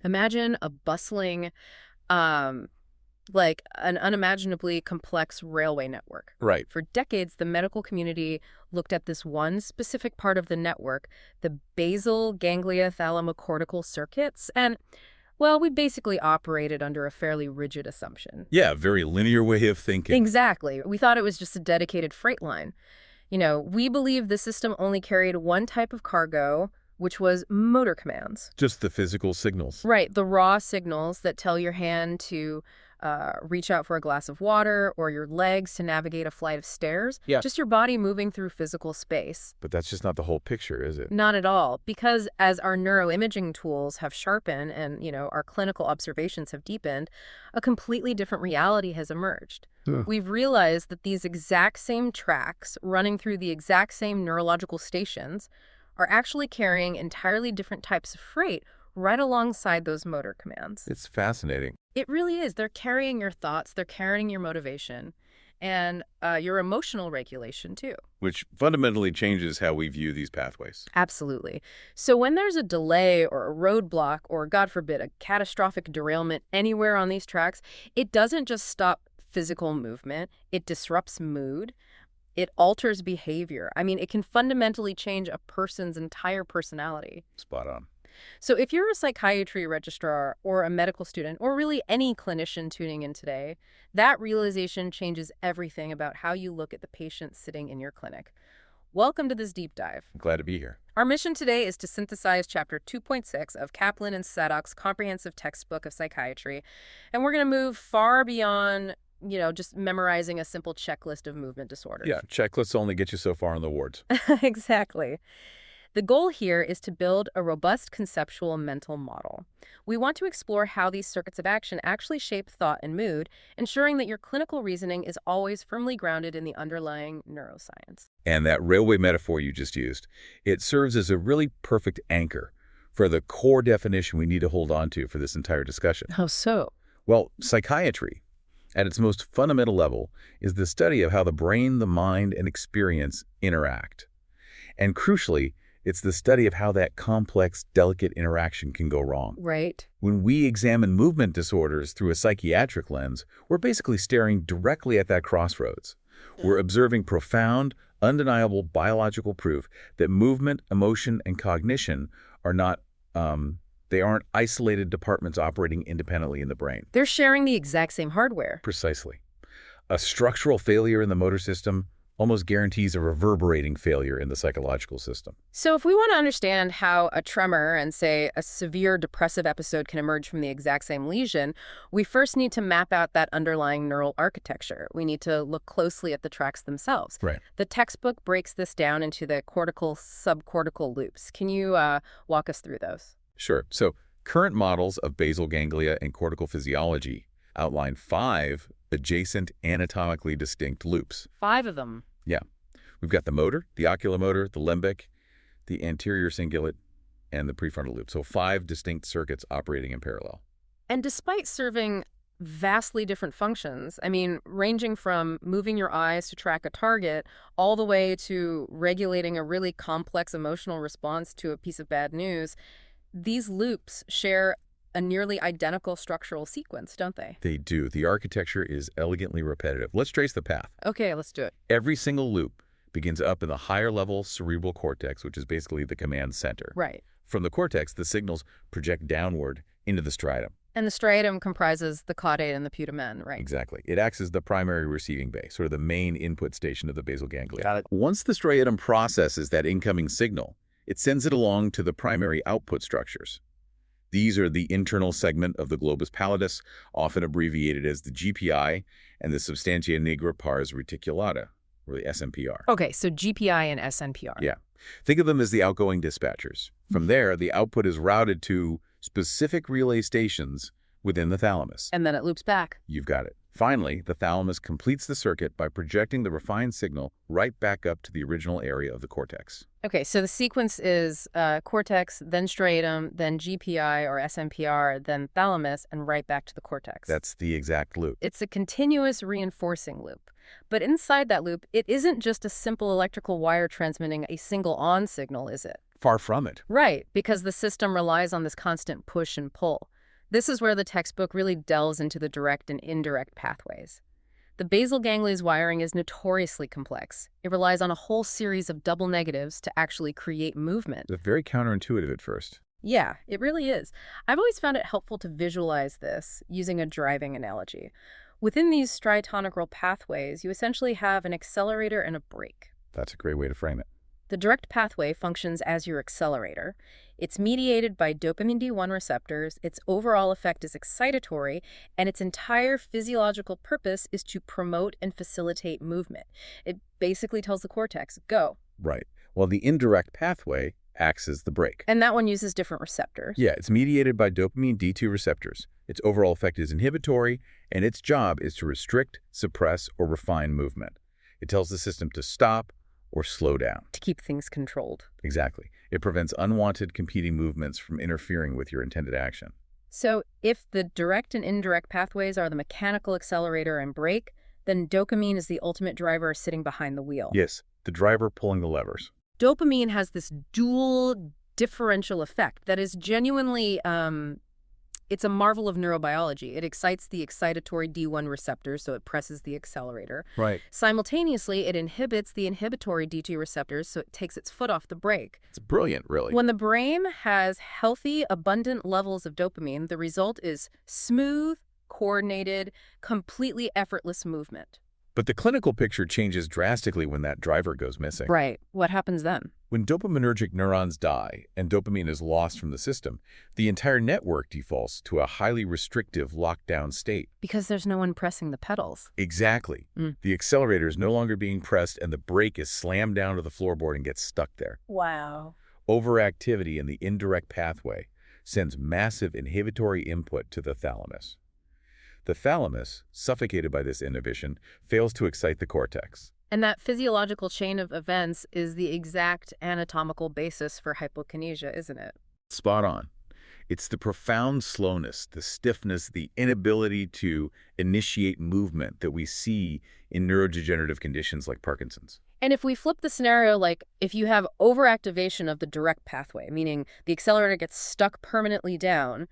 Imagine a bustling, um, like an unimaginably complex railway network. Right. For decades, the medical community looked at this one specific part of the network, the basal ganglia thalamocortical circuits, and, well, we basically operated under a fairly rigid assumption. Yeah, very linear way of thinking. Exactly. We thought it was just a dedicated freight line. We believed the system only carried one type of cargo, which was motor commands. Just the physical signals. Right, the raw signals that tell your hand to reach out for a glass of water or your legs to navigate a flight of stairs. Yeah. Just your body moving through physical space. But that's just not the whole picture, is it? Not at all, because as our neuroimaging tools have sharpened and, our clinical observations have deepened, a completely different reality has emerged. We've realized that these exact same tracks running through the exact same neurological stations are actually carrying entirely different types of freight right alongside those motor commands. It's fascinating. It really is. They're carrying your thoughts, they're carrying your motivation, and your emotional regulation, too. Which fundamentally changes how we view these pathways. Absolutely. So when there's a delay or a roadblock or, God forbid, a catastrophic derailment anywhere on these tracks, it doesn't just stop physical movement, it disrupts mood. It alters behavior. I mean, it can fundamentally change a person's entire personality. Spot on. So if you're a psychiatry registrar or a medical student or really any clinician tuning in today, that realization changes everything about how you look at the patient sitting in your clinic. Welcome to this deep dive. I'm glad to be here. Our mission today is to synthesize Chapter 2.6 of Kaplan and Sadok's comprehensive textbook of psychiatry, and we're going to move far beyond just memorizing a simple checklist of movement disorders. Yeah, checklists only get you so far on the wards. Exactly. The goal here is to build a robust conceptual mental model. We want to explore how these circuits of action actually shape thought and mood, ensuring that your clinical reasoning is always firmly grounded in the underlying neuroscience. And that railway metaphor you just used, it serves as a really perfect anchor for the core definition we need to hold on to for this entire discussion. How so? Well, psychiatry, at its most fundamental level, is the study of how the brain, the mind, and experience interact. And crucially, it's the study of how that complex, delicate interaction can go wrong. Right. When we examine movement disorders through a psychiatric lens, we're basically staring directly at that crossroads. We're observing profound, undeniable biological proof that movement, emotion, and cognition are not, they aren't isolated departments operating independently in the brain. They're sharing the exact same hardware. Precisely. A structural failure in the motor system almost guarantees a reverberating failure in the psychological system. So if we want to understand how a tremor and, say, a severe depressive episode can emerge from the exact same lesion, we first need to map out that underlying neural architecture. We need to look closely at the tracks themselves. Right. The textbook breaks this down into the cortical-subcortical loops. Can you walk us through those? Sure. So current models of basal ganglia and cortical physiology outline 5 adjacent anatomically distinct loops. 5 of them. Yeah. We've got the motor, the oculomotor, the limbic, the anterior cingulate, and the prefrontal loop. So 5 distinct circuits operating in parallel. And despite serving vastly different functions, ranging from moving your eyes to track a target all the way to regulating a really complex emotional response to a piece of bad news, these loops share a nearly identical structural sequence, don't they? They do. The architecture is elegantly repetitive. Let's trace the path. Okay, let's do it. Every single loop begins up in the higher level cerebral cortex, which is basically the command center. Right. From the cortex, the signals project downward into the striatum. And the striatum comprises the caudate and the putamen, right? Exactly. It acts as the primary receiving bay, sort of the main input station of the basal ganglia. Got it. Once the striatum processes that incoming signal, it sends it along to the primary output structures. These are the internal segment of the globus pallidus, often abbreviated as the GPI, and the substantia nigra pars reticulata, or the SNPR. Okay, so GPI and SNPR. Yeah. Think of them as the outgoing dispatchers. From there, the output is routed to specific relay stations within the thalamus. And then it loops back. You've got it. Finally, the thalamus completes the circuit by projecting the refined signal right back up to the original area of the cortex. Okay, so the sequence is cortex, then striatum, then GPI or SNPR, then thalamus, and right back to the cortex. That's the exact loop. It's a continuous reinforcing loop. But inside that loop, it isn't just a simple electrical wire transmitting a single on signal, is it? Far from it. Right, because the system relies on this constant push and pull. This is where the textbook really delves into the direct and indirect pathways. The basal ganglia's wiring is notoriously complex. It relies on a whole series of double negatives to actually create movement. It's very counterintuitive at first. Yeah, it really is. I've always found it helpful to visualize this using a driving analogy. Within these striatonigral pathways, you essentially have an accelerator and a brake. That's a great way to frame it. The direct pathway functions as your accelerator. It's mediated by dopamine D1 receptors, its overall effect is excitatory, and its entire physiological purpose is to promote and facilitate movement. It basically tells the cortex, go. Right. While the indirect pathway acts as the brake. And that one uses different receptors. Yeah, it's mediated by dopamine D2 receptors. Its overall effect is inhibitory, and its job is to restrict, suppress, or refine movement. It tells the system to stop or slow down. To keep things controlled. Exactly. It prevents unwanted competing movements from interfering with your intended action. So if the direct and indirect pathways are the mechanical accelerator and brake, then dopamine is the ultimate driver sitting behind the wheel. Yes, the driver pulling the levers. Dopamine has this dual differential effect that is genuinely, it's a marvel of neurobiology. It excites the excitatory D1 receptors, so it presses the accelerator. Right. Simultaneously, it inhibits the inhibitory D2 receptors, so it takes its foot off the brake. It's brilliant, really. When the brain has healthy, abundant levels of dopamine, the result is smooth, coordinated, completely effortless movement. But the clinical picture changes drastically when that driver goes missing. Right. What happens then? When dopaminergic neurons die and dopamine is lost from the system, the entire network defaults to a highly restrictive lockdown state. Because there's no one pressing the pedals. Exactly. The accelerator is no longer being pressed and the brake is slammed down to the floorboard and gets stuck there. Wow. Overactivity in the indirect pathway sends massive inhibitory input to the thalamus. The thalamus, suffocated by this inhibition, fails to excite the cortex. And that physiological chain of events is the exact anatomical basis for hypokinesia, isn't it? Spot on. It's the profound slowness, the stiffness, the inability to initiate movement that we see in neurodegenerative conditions like Parkinson's. And if we flip the scenario, like if you have overactivation of the direct pathway, meaning the accelerator gets stuck permanently down,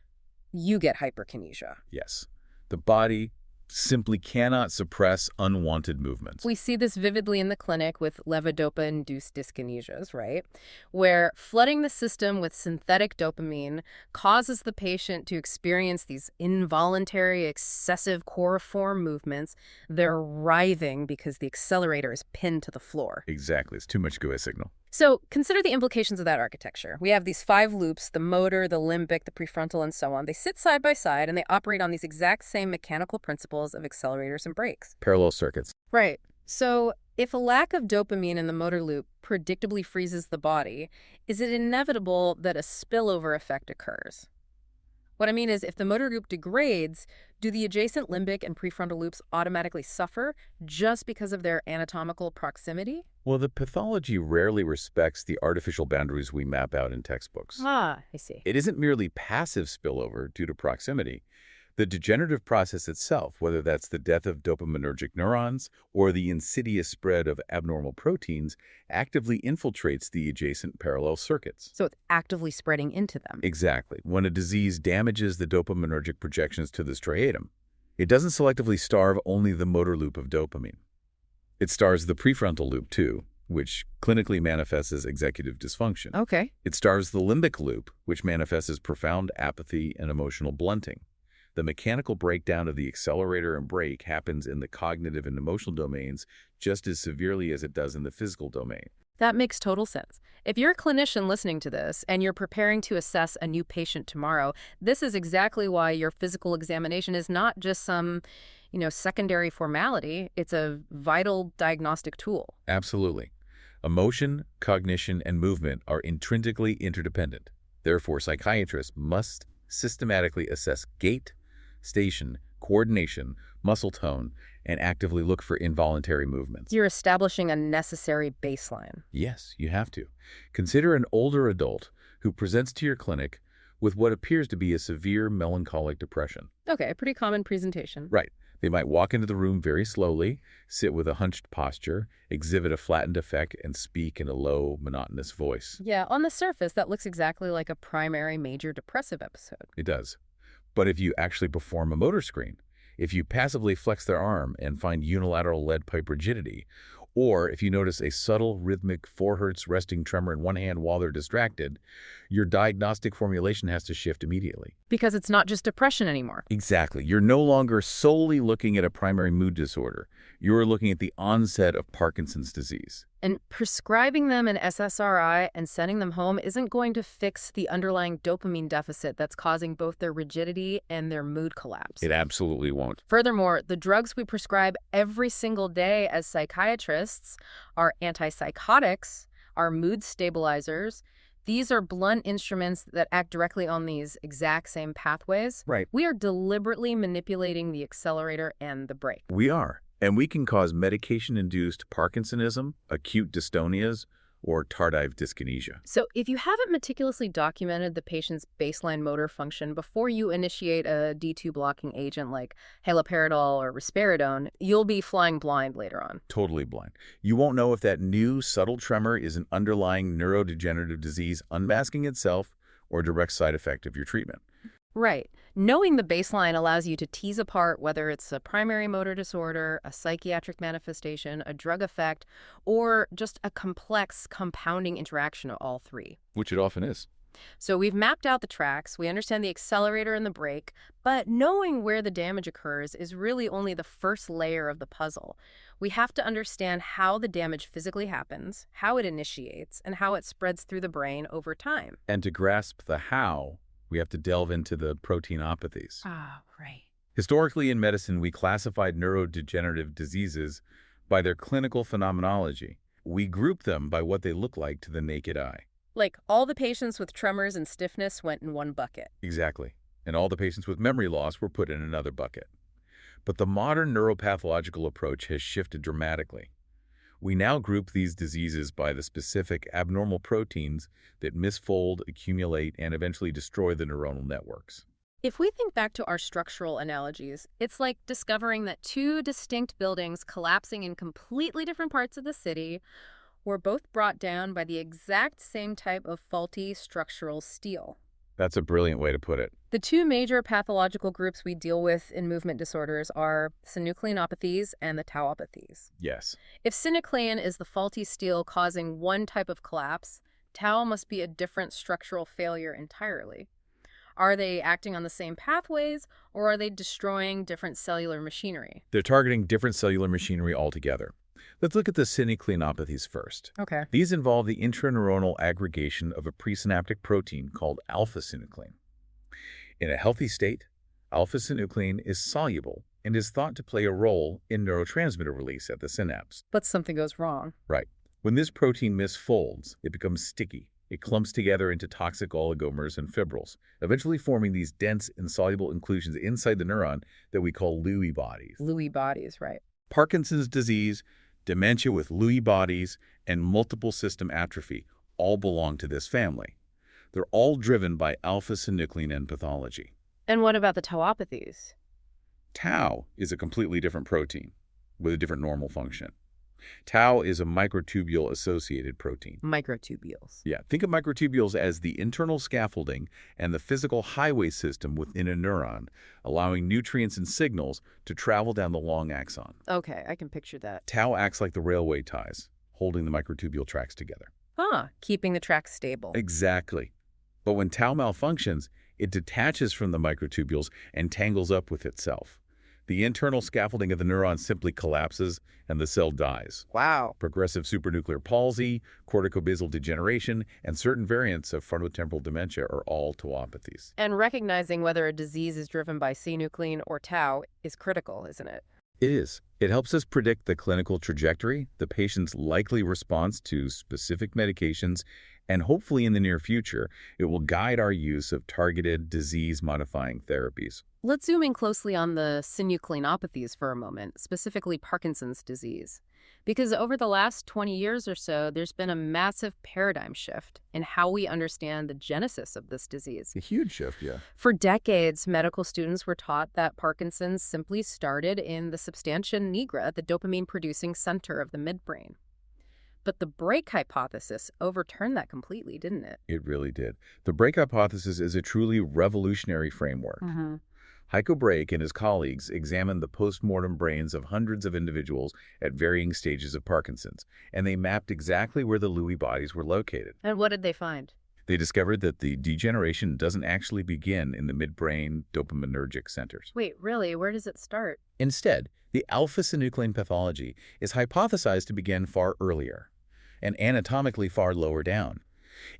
you get hyperkinesia. Yes. The body simply cannot suppress unwanted movements. We see this vividly in the clinic with levodopa-induced dyskinesias, right? Where flooding the system with synthetic dopamine causes the patient to experience these involuntary, excessive coriform movements. They're writhing because the accelerator is pinned to the floor. Exactly. It's too much GUI signal. So consider the implications of that architecture. We have these 5 loops, the motor, the limbic, the prefrontal, and so on. They sit side by side, and they operate on these exact same mechanical principles of accelerators and brakes. Parallel circuits. Right. So if a lack of dopamine in the motor loop predictably freezes the body, is it inevitable that a spillover effect occurs? What I mean is, if the motor loop degrades, do the adjacent limbic and prefrontal loops automatically suffer just because of their anatomical proximity? Well, the pathology rarely respects the artificial boundaries we map out in textbooks. Ah, I see. It isn't merely passive spillover due to proximity. The degenerative process itself, whether that's the death of dopaminergic neurons or the insidious spread of abnormal proteins, actively infiltrates the adjacent parallel circuits. So it's actively spreading into them. Exactly. When a disease damages the dopaminergic projections to the striatum, it doesn't selectively starve only the motor loop of dopamine. It starves the prefrontal loop, too, which clinically manifests as executive dysfunction. Okay. It starves the limbic loop, which manifests as profound apathy and emotional blunting. The mechanical breakdown of the accelerator and brake happens in the cognitive and emotional domains just as severely as it does in the physical domain. That makes total sense. If you're a clinician listening to this and you're preparing to assess a new patient tomorrow, this is exactly why your physical examination is not just some, secondary formality. It's a vital diagnostic tool. Absolutely. Emotion, cognition, and movement are intrinsically interdependent. Therefore, psychiatrists must systematically assess gait, station, coordination, muscle tone, and actively look for involuntary movements. You're establishing a necessary baseline. Yes, you have to. Consider an older adult who presents to your clinic with what appears to be a severe melancholic depression. Okay, a pretty common presentation. Right. They might walk into the room very slowly, sit with a hunched posture, exhibit a flattened effect, and speak in a low, monotonous voice. Yeah, on the surface, that looks exactly like a primary major depressive episode. It does. But if you actually perform a motor screen, if you passively flex their arm and find unilateral lead pipe rigidity, or if you notice a subtle rhythmic 4 Hz resting tremor in one hand while they're distracted, your diagnostic formulation has to shift immediately. Because it's not just depression anymore. Exactly. You're no longer solely looking at a primary mood disorder. You're looking at the onset of Parkinson's disease. And prescribing them an SSRI and sending them home isn't going to fix the underlying dopamine deficit that's causing both their rigidity and their mood collapse. It absolutely won't. Furthermore, the drugs we prescribe every single day as psychiatrists are antipsychotics, are mood stabilizers. These are blunt instruments that act directly on these exact same pathways. Right. We are deliberately manipulating the accelerator and the brake. We are. And we can cause medication-induced Parkinsonism, acute dystonias, or tardive dyskinesia. So if you haven't meticulously documented the patient's baseline motor function before you initiate a D2 blocking agent like haloperidol or risperidone, you'll be flying blind later on. Totally blind. You won't know if that new subtle tremor is an underlying neurodegenerative disease unmasking itself or a direct side effect of your treatment. Right. Knowing the baseline allows you to tease apart whether it's a primary motor disorder, a psychiatric manifestation, a drug effect, or just a complex compounding interaction of all three. Which it often is. So we've mapped out the tracks, we understand the accelerator and the brake, but knowing where the damage occurs is really only the first layer of the puzzle. We have to understand how the damage physically happens, how it initiates, and how it spreads through the brain over time. And to grasp the how, we have to delve into the proteinopathies. Ah, right. Historically in medicine, we classified neurodegenerative diseases by their clinical phenomenology. We grouped them by what they look like to the naked eye. Like all the patients with tremors and stiffness went in one bucket. Exactly. And all the patients with memory loss were put in another bucket. But the modern neuropathological approach has shifted dramatically. We now group these diseases by the specific abnormal proteins that misfold, accumulate, and eventually destroy the neuronal networks. If we think back to our structural analogies, it's like discovering that two distinct buildings collapsing in completely different parts of the city were both brought down by the exact same type of faulty structural steel. That's a brilliant way to put it. The two major pathological groups we deal with in movement disorders are synucleinopathies and the tauopathies. Yes. If synuclein is the faulty steel causing one type of collapse, tau must be a different structural failure entirely. Are they acting on the same pathways, or are they destroying different cellular machinery? They're targeting different cellular machinery altogether. Let's look at the synucleinopathies first. Okay. These involve the intraneuronal aggregation of a presynaptic protein called alpha-synuclein. In a healthy state, alpha-synuclein is soluble and is thought to play a role in neurotransmitter release at the synapse. But something goes wrong. Right. When this protein misfolds, it becomes sticky. It clumps together into toxic oligomers and fibrils, eventually forming these dense, insoluble inclusions inside the neuron that we call Lewy bodies. Lewy bodies, right. Parkinson's disease, dementia with Lewy bodies, and multiple system atrophy all belong to this family. They're all driven by alpha-synuclein and pathology. And what about the tauopathies? Tau is a completely different protein with a different normal function. Tau is a microtubule-associated protein. Microtubules. Yeah, think of microtubules as the internal scaffolding and the physical highway system within a neuron, allowing nutrients and signals to travel down the long axon. Okay, I can picture that. Tau acts like the railway ties, holding the microtubule tracks together. Keeping the tracks stable. Exactly. But when tau malfunctions, it detaches from the microtubules and tangles up with itself. The internal scaffolding of the neuron simply collapses and the cell dies. Wow. Progressive supranuclear palsy, corticobasal degeneration, and certain variants of frontotemporal dementia are all tauopathies. And recognizing whether a disease is driven by synuclein or tau is critical, isn't it? It is. It helps us predict the clinical trajectory, the patient's likely response to specific medications, and hopefully in the near future, it will guide our use of targeted disease-modifying therapies. Let's zoom in closely on the synucleinopathies for a moment, specifically Parkinson's disease. Because over the last 20 years or so, there's been a massive paradigm shift in how we understand the genesis of this disease. A huge shift, yeah. For decades, medical students were taught that Parkinson's simply started in the substantia nigra, the dopamine-producing center of the midbrain. But the brake hypothesis overturned that completely, didn't it? It really did. The brake hypothesis is a truly revolutionary framework. Heiko Brake and his colleagues examined the post-mortem brains of hundreds of individuals at varying stages of Parkinson's, and they mapped exactly where the Lewy bodies were located. And what did they find? They discovered that the degeneration doesn't actually begin in the midbrain dopaminergic centers. Wait, really? Where does it start? Instead, the alpha-synuclein pathology is hypothesized to begin far earlier and anatomically far lower down.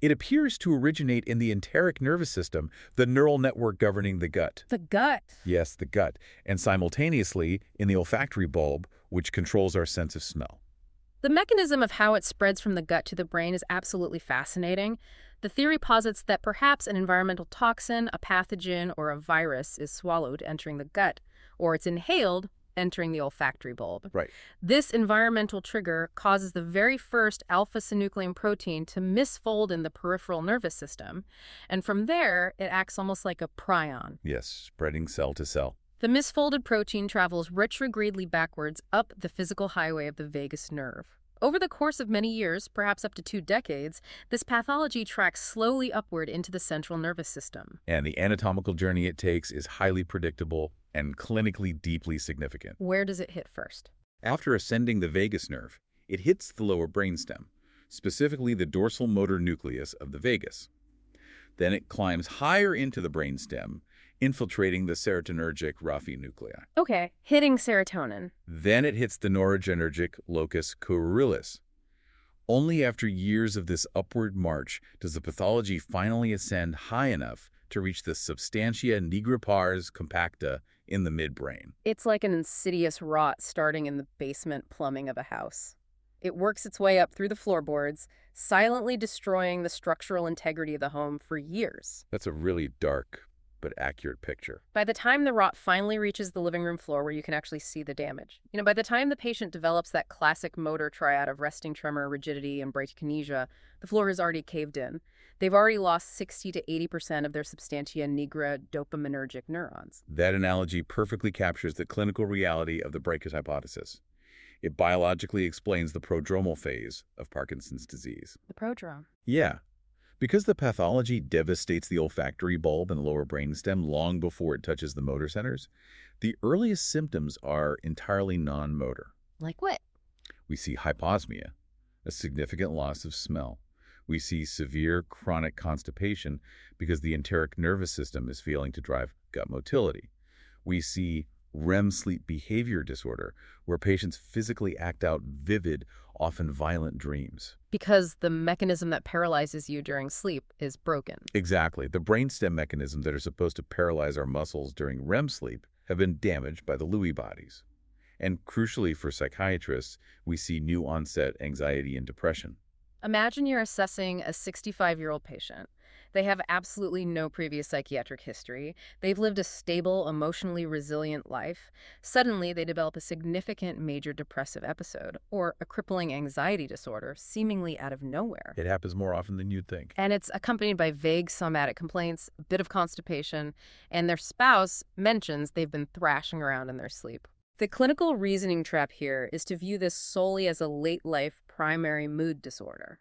It appears to originate in the enteric nervous system, the neural network governing the gut. The gut? Yes, the gut, and simultaneously in the olfactory bulb, which controls our sense of smell. The mechanism of how it spreads from the gut to the brain is absolutely fascinating. The theory posits that perhaps an environmental toxin, a pathogen, or a virus is swallowed entering the gut, or it's inhaled entering the olfactory bulb. Right. This environmental trigger causes the very first alpha-synuclein protein to misfold in the peripheral nervous system, and from there, it acts almost like a prion. Yes, spreading cell to cell. The misfolded protein travels retrogradely backwards up the physical highway of the vagus nerve. Over the course of many years, perhaps up to 2 decades, this pathology tracks slowly upward into the central nervous system. And the anatomical journey it takes is highly predictable and clinically deeply significant. Where does it hit first? After ascending the vagus nerve, it hits the lower brainstem, specifically the dorsal motor nucleus of the vagus. Then it climbs higher into the brainstem, infiltrating the serotonergic raphe nuclei. Okay, hitting serotonin. Then it hits the noradrenergic locus coeruleus. Only after years of this upward march does the pathology finally ascend high enough to reach the substantia nigra pars compacta in the midbrain. It's like an insidious rot starting in the basement plumbing of a house. It works its way up through the floorboards, silently destroying the structural integrity of the home for years. That's a really dark but accurate picture. By the time the rot finally reaches the living room floor where you can actually see the damage, by the time the patient develops that classic motor triad of resting tremor, rigidity, and bradykinesia, the floor has already caved in. They've already lost 60 to 80% of their substantia nigra dopaminergic neurons. That analogy perfectly captures the clinical reality of the Brake hypothesis. It biologically explains the prodromal phase of Parkinson's disease. The prodrome? Yeah. Because the pathology devastates the olfactory bulb and lower brainstem long before it touches the motor centers, the earliest symptoms are entirely non-motor. Like what? We see hyposmia, a significant loss of smell. We see severe chronic constipation because the enteric nervous system is failing to drive gut motility. We see REM sleep behavior disorder, where patients physically act out vivid, often violent dreams. Because the mechanism that paralyzes you during sleep is broken. Exactly. The brainstem mechanisms that are supposed to paralyze our muscles during REM sleep have been damaged by the Lewy bodies. And crucially for psychiatrists, we see new onset anxiety and depression. Imagine you're assessing a 65-year-old patient. They have absolutely no previous psychiatric history. They've lived a stable, emotionally resilient life. Suddenly, they develop a significant major depressive episode or a crippling anxiety disorder seemingly out of nowhere. It happens more often than you'd think. And it's accompanied by vague somatic complaints, a bit of constipation, and their spouse mentions they've been thrashing around in their sleep. The clinical reasoning trap here is to view this solely as a late-life primary mood disorder.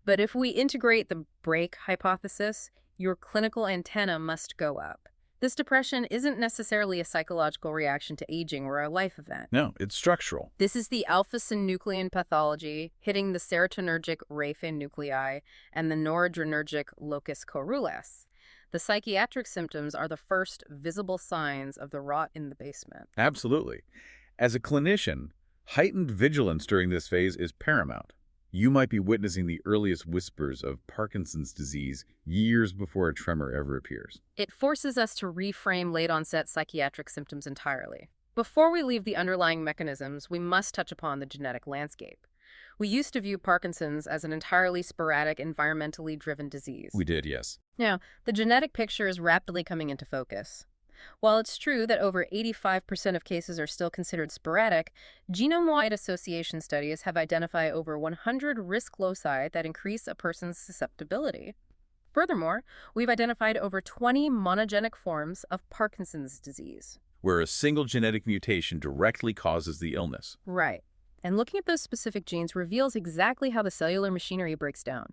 But if we integrate the Brake hypothesis, your clinical antenna must go up. This depression isn't necessarily a psychological reaction to aging or a life event. No, it's structural. This is the alpha-synuclein pathology hitting the serotonergic raphe nuclei and the noradrenergic locus coeruleus. The psychiatric symptoms are the first visible signs of the rot in the basement. Absolutely. As a clinician, heightened vigilance during this phase is paramount. You might be witnessing the earliest whispers of Parkinson's disease years before a tremor ever appears. It forces us to reframe late-onset psychiatric symptoms entirely. Before we leave the underlying mechanisms, we must touch upon the genetic landscape. We used to view Parkinson's as an entirely sporadic, environmentally driven disease. We did, yes. Now, the genetic picture is rapidly coming into focus. While it's true that over 85% of cases are still considered sporadic, genome-wide association studies have identified over 100 risk loci that increase a person's susceptibility. Furthermore, we've identified over 20 monogenic forms of Parkinson's disease, where a single genetic mutation directly causes the illness. Right. And looking at those specific genes reveals exactly how the cellular machinery breaks down.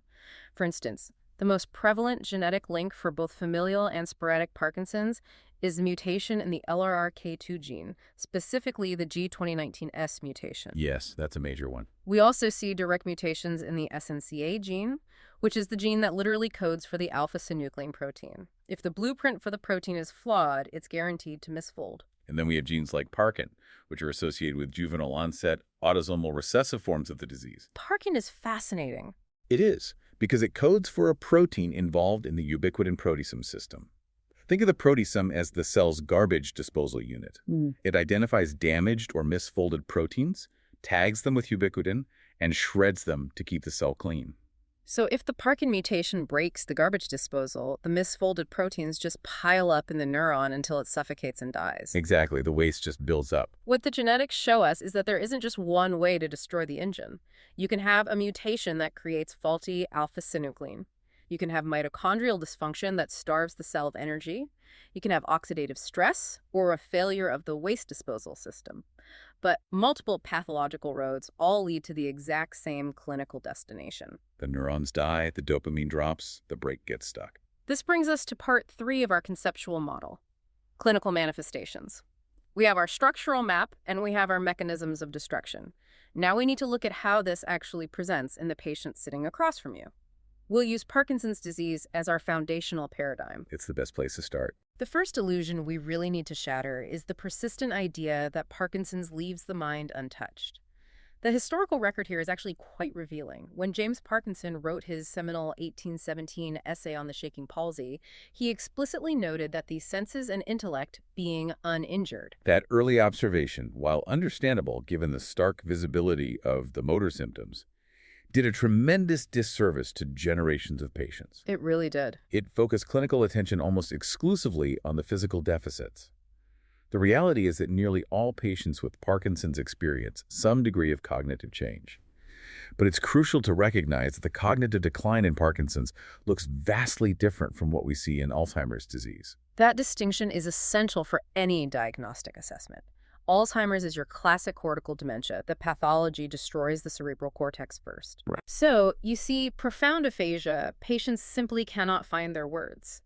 For instance, the most prevalent genetic link for both familial and sporadic Parkinson's is mutation in the LRRK2 gene, specifically the G2019S mutation. Yes, that's a major one. We also see direct mutations in the SNCA gene, which is the gene that literally codes for the alpha-synuclein protein. If the blueprint for the protein is flawed, it's guaranteed to misfold. And then we have genes like Parkin, which are associated with juvenile onset autosomal recessive forms of the disease. Parkin is fascinating. It is, because it codes for a protein involved in the ubiquitin proteasome system. Think of the proteasome as the cell's garbage disposal unit. It identifies damaged or misfolded proteins, tags them with ubiquitin, and shreds them to keep the cell clean. So if the Parkin mutation breaks the garbage disposal, the misfolded proteins just pile up in the neuron until it suffocates and dies. Exactly, the waste just builds up. What the genetics show us is that there isn't just one way to destroy the engine. You can have a mutation that creates faulty alpha-synuclein. You can have mitochondrial dysfunction that starves the cell of energy. You can have oxidative stress or a failure of the waste disposal system. But multiple pathological roads all lead to the exact same clinical destination. The neurons die, the dopamine drops, the brake gets stuck. This brings us to part 3 of our conceptual model, clinical manifestations. We have our structural map and we have our mechanisms of destruction. Now we need to look at how this actually presents in the patient sitting across from you. We'll use Parkinson's disease as our foundational paradigm. It's the best place to start. The first illusion we really need to shatter is the persistent idea that Parkinson's leaves the mind untouched. The historical record here is actually quite revealing. When James Parkinson wrote his seminal 1817 essay on the shaking palsy, he explicitly noted that the senses and intellect being uninjured. That early observation, while understandable given the stark visibility of the motor symptoms, did a tremendous disservice to generations of patients. It really did. It focused clinical attention almost exclusively on the physical deficits. The reality is that nearly all patients with Parkinson's experience some degree of cognitive change. But it's crucial to recognize that the cognitive decline in Parkinson's looks vastly different from what we see in Alzheimer's disease. That distinction is essential for any diagnostic assessment. Alzheimer's is your classic cortical dementia. The pathology destroys the cerebral cortex first. Right. So you see profound aphasia, patients simply cannot find their words.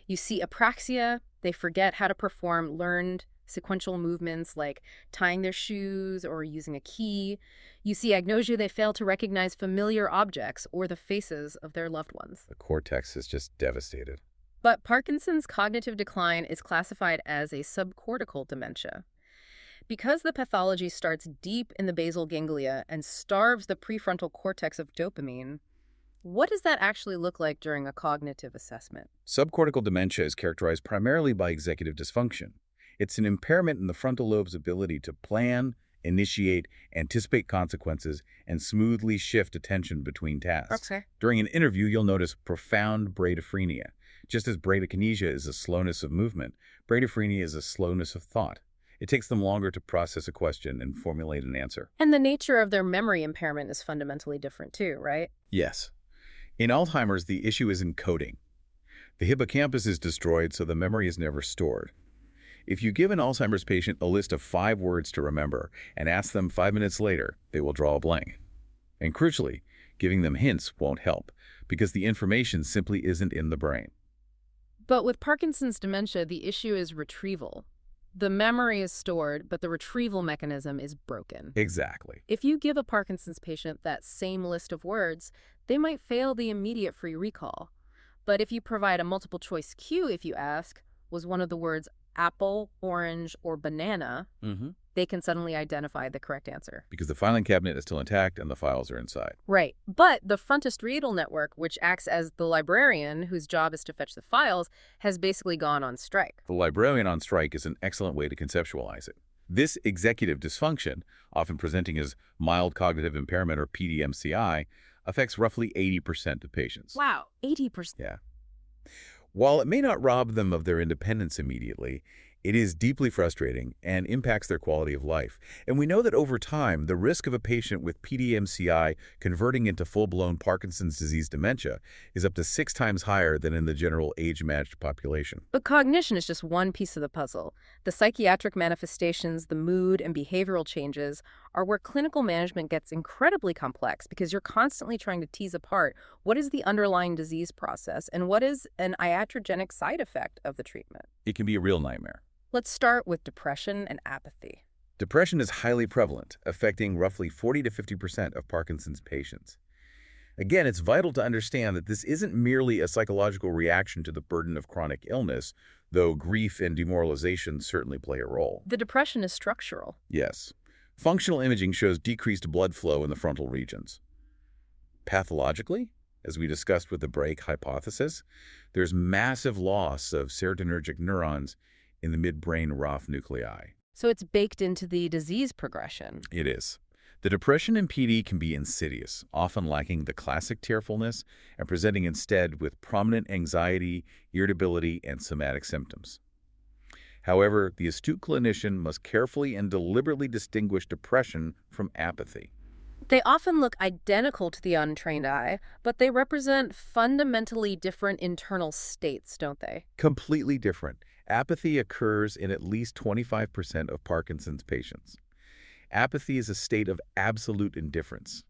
You see apraxia, they forget how to perform learned sequential movements like tying their shoes or using a key. You see agnosia, they fail to recognize familiar objects or the faces of their loved ones. The cortex is just devastated. But Parkinson's cognitive decline is classified as a subcortical dementia. Because the pathology starts deep in the basal ganglia and starves the prefrontal cortex of dopamine, what does that actually look like during a cognitive assessment? Subcortical dementia is characterized primarily by executive dysfunction. It's an impairment in the frontal lobe's ability to plan, initiate, anticipate consequences, and smoothly shift attention between tasks. Okay. During an interview, you'll notice profound bradiphrenia. Just as bradykinesia is a slowness of movement, bradiphrenia is a slowness of thought. It takes them longer to process a question and formulate an answer. And the nature of their memory impairment is fundamentally different too, right? Yes. In Alzheimer's, the issue is encoding. The hippocampus is destroyed, so the memory is never stored. If you give an Alzheimer's patient a list of 5 words to remember and ask them 5 minutes later, they will draw a blank. And crucially, giving them hints won't help because the information simply isn't in the brain. But with Parkinson's dementia, the issue is retrieval. The memory is stored, but the retrieval mechanism is broken. Exactly. If you give a Parkinson's patient that same list of words, they might fail the immediate free recall. But if you provide a multiple choice cue, if you ask, was one of the words apple, orange, or banana, they can suddenly identify the correct answer. Because the filing cabinet is still intact and the files are inside. Right. But the frontostriatal network, which acts as the librarian whose job is to fetch the files, has basically gone on strike. The librarian on strike is an excellent way to conceptualize it. This executive dysfunction, often presenting as mild cognitive impairment or PDMCI, affects roughly 80% of patients. Wow, 80%. Yeah. While it may not rob them of their independence immediately, It is deeply frustrating and impacts their quality of life. And we know that over time, the risk of a patient with PDMCI converting into full-blown Parkinson's disease dementia is up to 6 times higher than in the general age-matched population. But cognition is just one piece of the puzzle. The psychiatric manifestations, the mood and behavioral changes are where clinical management gets incredibly complex because you're constantly trying to tease apart what is the underlying disease process and what is an iatrogenic side effect of the treatment. It can be a real nightmare. Let's start with depression and apathy. Depression is highly prevalent, affecting roughly 40 to 50% of Parkinson's patients. Again, it's vital to understand that this isn't merely a psychological reaction to the burden of chronic illness, though grief and demoralization certainly play a role. The depression is structural. Yes. Functional imaging shows decreased blood flow in the frontal regions. Pathologically, as we discussed with the break hypothesis, there's massive loss of serotonergic neurons in the midbrain ROF nuclei. So it's baked into the disease progression. It is. The depression in PD can be insidious, often lacking the classic tearfulness and presenting instead with prominent anxiety, irritability, and somatic symptoms. However, the astute clinician must carefully and deliberately distinguish depression from apathy. They often look identical to the untrained eye, but they represent fundamentally different internal states, don't they? Completely different. Apathy occurs in at least 25% of Parkinson's patients. Apathy is a state of absolute indifference.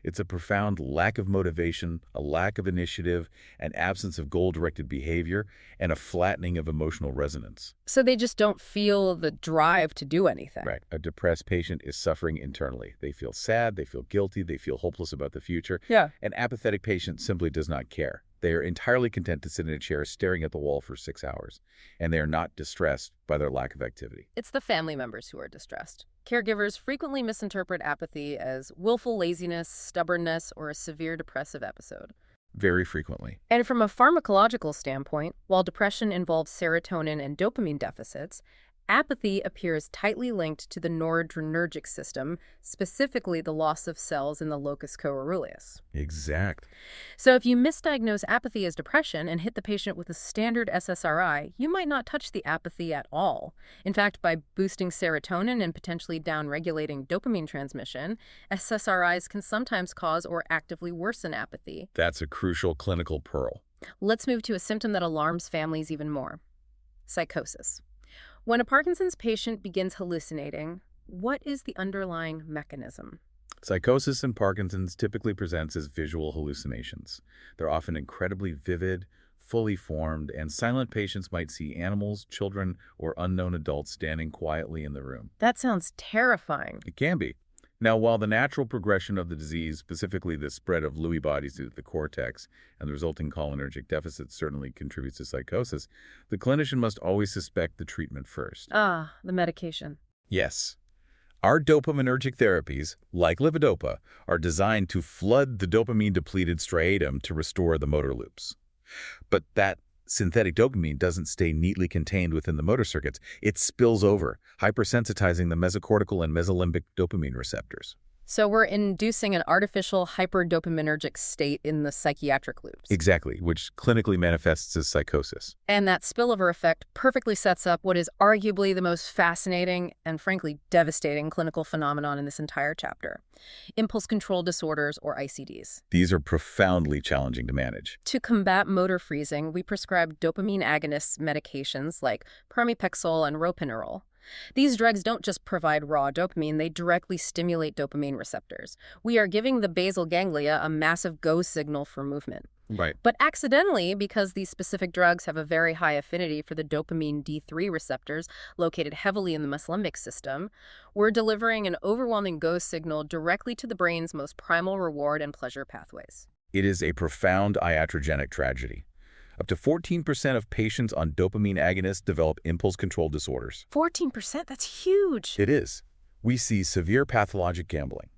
It's a profound lack of motivation, a lack of initiative, an absence of goal-directed behavior, and a flattening of emotional resonance. So they just don't feel the drive to do anything. Right. A depressed patient is suffering internally. They feel sad, they feel guilty, they feel hopeless about the future. Yeah. An apathetic patient simply does not care. They are entirely content to sit in a chair staring at the wall for 6 hours, and they are not distressed by their lack of activity. It's the family members who are distressed. Caregivers frequently misinterpret apathy as willful laziness, stubbornness, or a severe depressive episode. Very frequently. And from a pharmacological standpoint, while depression involves serotonin and dopamine deficits, apathy appears tightly linked to the noradrenergic system, specifically the loss of cells in the locus coeruleus. Exact. So if you misdiagnose apathy as depression and hit the patient with a standard SSRI, you might not touch the apathy at all. In fact, by boosting serotonin and potentially downregulating dopamine transmission, SSRIs can sometimes cause or actively worsen apathy. That's a crucial clinical pearl. Let's move to a symptom that alarms families even more: psychosis. When a Parkinson's patient begins hallucinating, what is the underlying mechanism? Psychosis in Parkinson's typically presents as visual hallucinations. They're often incredibly vivid, fully formed, and silent patients might see animals, children, or unknown adults standing quietly in the room. That sounds terrifying. It can be. Now, while the natural progression of the disease, specifically the spread of Lewy bodies through the cortex and the resulting cholinergic deficit certainly contributes to psychosis, the clinician must always suspect the treatment first. Ah, the medication. Yes. Our dopaminergic therapies, like levodopa, are designed to flood the dopamine-depleted striatum to restore the motor loops. But that synthetic dopamine doesn't stay neatly contained within the motor circuits. It spills over, hypersensitizing the mesocortical and mesolimbic dopamine receptors. So we're inducing an artificial hyperdopaminergic state in the psychiatric loops. Exactly, which clinically manifests as psychosis. And that spillover effect perfectly sets up what is arguably the most fascinating and frankly devastating clinical phenomenon in this entire chapter: impulse control disorders, or ICDs. These are profoundly challenging to manage. To combat motor freezing, we prescribe dopamine agonist medications like pramipexole and ropinirole. These drugs don't just provide raw dopamine, they directly stimulate dopamine receptors. We are giving the basal ganglia a massive go signal for movement. Right. But accidentally, because these specific drugs have a very high affinity for the dopamine D3 receptors located heavily in the mesolimbic system, we're delivering an overwhelming go signal directly to the brain's most primal reward and pleasure pathways. It is a profound iatrogenic tragedy. Up to 14% of patients on dopamine agonists develop impulse control disorders. 14%? That's huge. It is. We see severe pathologic gambling.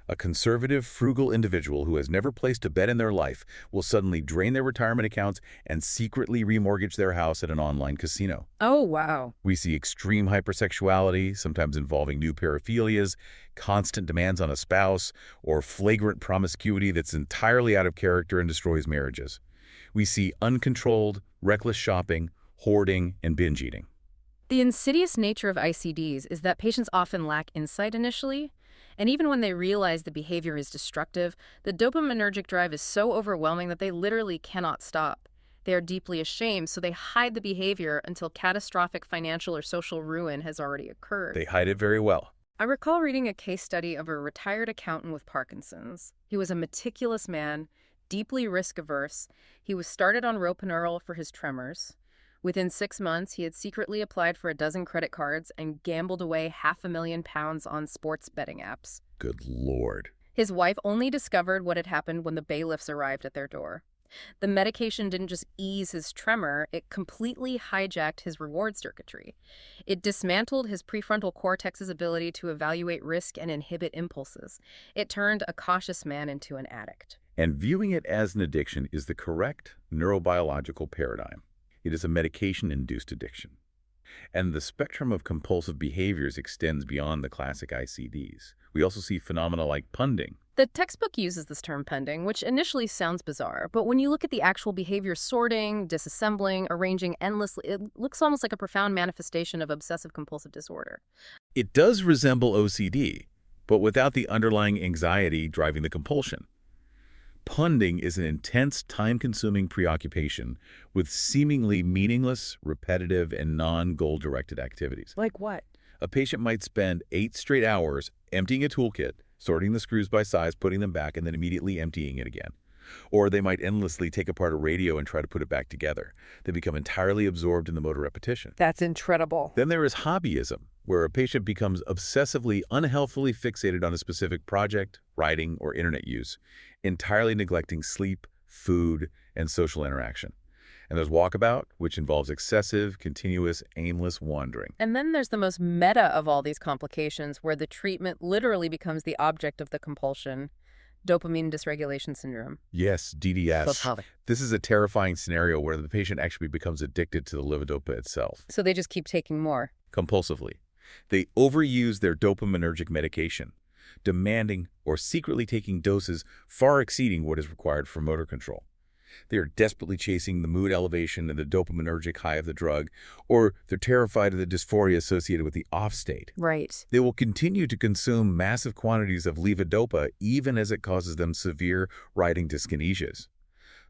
A conservative, frugal individual who has never placed a bet in their life will suddenly drain their retirement accounts and secretly remortgage their house at an online casino. Oh, wow. We see extreme hypersexuality, sometimes involving new paraphilias, constant demands on a spouse, or flagrant promiscuity that's entirely out of character and destroys marriages. We see uncontrolled, reckless shopping, hoarding, and binge eating. The insidious nature of ICDs is that patients often lack insight initially, and even when they realize the behavior is destructive, the dopaminergic drive is so overwhelming that they literally cannot stop. They are deeply ashamed, so they hide the behavior until catastrophic financial or social ruin has already occurred. They hide it very well. I recall reading a case study of a retired accountant with Parkinson's. He was a meticulous man, deeply risk-averse. He was started on ropinirole for his tremors. Within 6 months, he had secretly applied for a dozen credit cards and gambled away £500,000 on sports betting apps. Good Lord. His wife only discovered what had happened when the bailiffs arrived at their door. The medication didn't just ease his tremor, it completely hijacked his reward circuitry. It dismantled his prefrontal cortex's ability to evaluate risk and inhibit impulses. It turned a cautious man into an addict. And viewing it as an addiction is the correct neurobiological paradigm. It is a medication-induced addiction. And the spectrum of compulsive behaviors extends beyond the classic ICDs. We also see phenomena like punding. The textbook uses this term punding, which initially sounds bizarre, but when you look at the actual behavior sorting, disassembling, arranging endlessly, it looks almost like a profound manifestation of obsessive-compulsive disorder. It does resemble OCD, but without the underlying anxiety driving the compulsion. Punding is an intense, time-consuming preoccupation with seemingly meaningless, repetitive, and non-goal-directed activities. Like what? A patient might spend 8 straight hours emptying a toolkit, sorting the screws by size, putting them back, and then immediately emptying it again. Or they might endlessly take apart a radio and try to put it back together. They become entirely absorbed in the motor repetition. That's incredible. Then there is hobbyism, where a patient becomes obsessively, unhealthfully fixated on a specific project, writing, or internet use, entirely neglecting sleep, food, and social interaction. And there's walkabout, which involves excessive, continuous, aimless wandering. And then there's the most meta of all these complications, where the treatment literally becomes the object of the compulsion. Dopamine dysregulation syndrome. Yes, DDS. This is a terrifying scenario where the patient actually becomes addicted to the levodopa itself. So they just keep taking more. Compulsively. They overuse their dopaminergic medication, demanding or secretly taking doses far exceeding what is required for motor control. They are desperately chasing the mood elevation and the dopaminergic high of the drug, or they're terrified of the dysphoria associated with the off state. Right. They will continue to consume massive quantities of levodopa even as it causes them severe writing dyskinesias.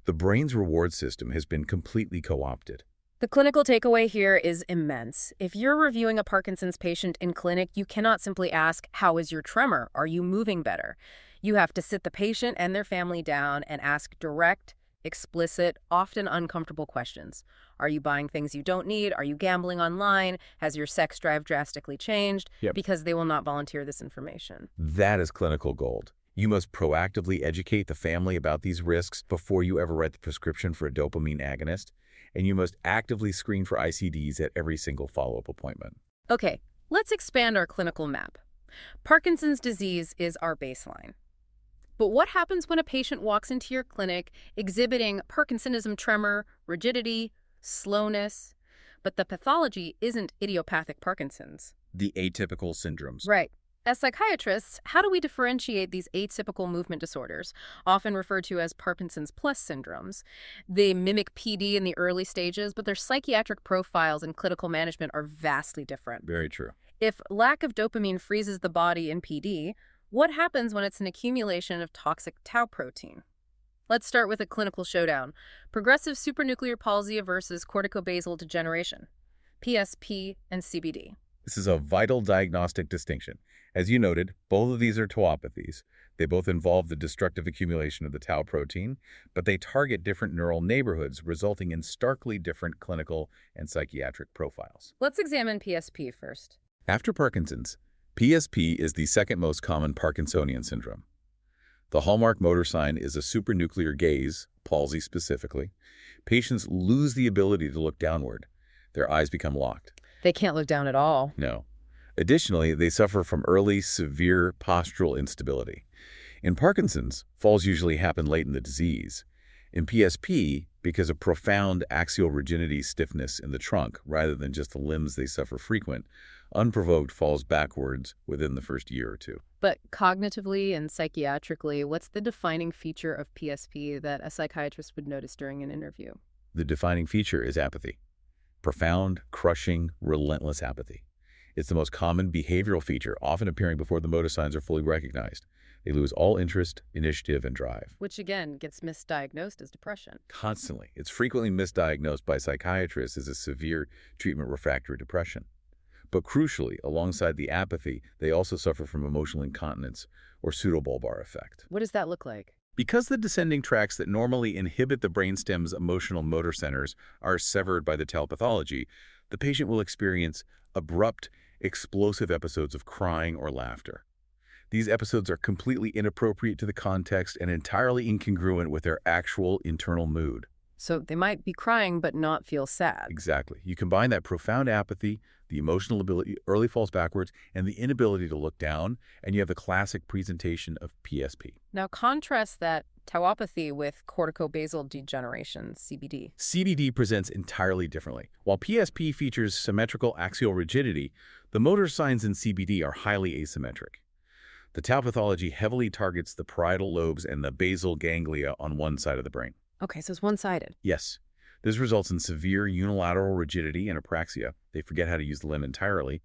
The brain's reward system has been completely co-opted. The clinical takeaway here is immense. If you're reviewing a Parkinson's patient in clinic, you cannot simply ask, "How is your tremor? Are you moving better?" You have to sit the patient and their family down and ask direct, explicit, often uncomfortable questions. Are you buying things you don't need? Are you gambling online? Has your sex drive drastically changed? Yep. Because they will not volunteer this information. That is clinical gold. You must proactively educate the family about these risks before you ever write the prescription for a dopamine agonist, and you must actively screen for ICDs at every single follow-up appointment. Okay, let's expand our clinical map. Parkinson's disease is our baseline. But what happens when a patient walks into your clinic exhibiting Parkinsonism tremor, rigidity, slowness, but the pathology isn't idiopathic Parkinson's? The atypical syndromes. Right. As psychiatrists, how do we differentiate these atypical movement disorders, often referred to as Parkinson's plus syndromes? They mimic PD in the early stages, but their psychiatric profiles and clinical management are vastly different. Very true. If lack of dopamine freezes the body in PD, what happens when it's an accumulation of toxic tau protein? Let's start with a clinical showdown. Progressive supranuclear palsy versus corticobasal degeneration, PSP and CBD. This is a vital diagnostic distinction. As you noted, both of these are tauopathies. They both involve the destructive accumulation of the tau protein, but they target different neural neighborhoods, resulting in starkly different clinical and psychiatric profiles. Let's examine PSP first. After Parkinson's, PSP is the second most common Parkinsonian syndrome. The hallmark motor sign is a supranuclear gaze, palsy specifically. Patients lose the ability to look downward. Their eyes become locked. They can't look down at all. No. Additionally, they suffer from early, severe postural instability. In Parkinson's, falls usually happen late in the disease. In PSP, because of profound axial rigidity stiffness in the trunk, rather than just the limbs, they suffer frequent, unprovoked falls backwards within the first year or two. But cognitively and psychiatrically, what's the defining feature of PSP that a psychiatrist would notice during an interview? The defining feature is apathy. Profound, crushing, relentless apathy. It's the most common behavioral feature, often appearing before the motor signs are fully recognized. They lose all interest, initiative, and drive. Which, again, gets misdiagnosed as depression. Constantly. It's frequently misdiagnosed by psychiatrists as a severe treatment-refractory depression. But crucially, alongside the apathy, they also suffer from emotional incontinence or pseudobulbar effect. What does that look like? Because the descending tracts that normally inhibit the brainstem's emotional motor centers are severed by the tau pathology, the patient will experience abrupt, explosive episodes of crying or laughter. These episodes are completely inappropriate to the context and entirely incongruent with their actual internal mood. So they might be crying but not feel sad. Exactly. You combine that profound apathy, the emotional ability early falls backwards, and the inability to look down, and you have the classic presentation of PSP. Now contrast that tauopathy with corticobasal degeneration, CBD. CBD presents entirely differently. While PSP features symmetrical axial rigidity, the motor signs in CBD are highly asymmetric. The tau pathology heavily targets the parietal lobes and the basal ganglia on one side of the brain. Okay, so it's one-sided. Yes. This results in severe unilateral rigidity and apraxia. They forget how to use the limb entirely.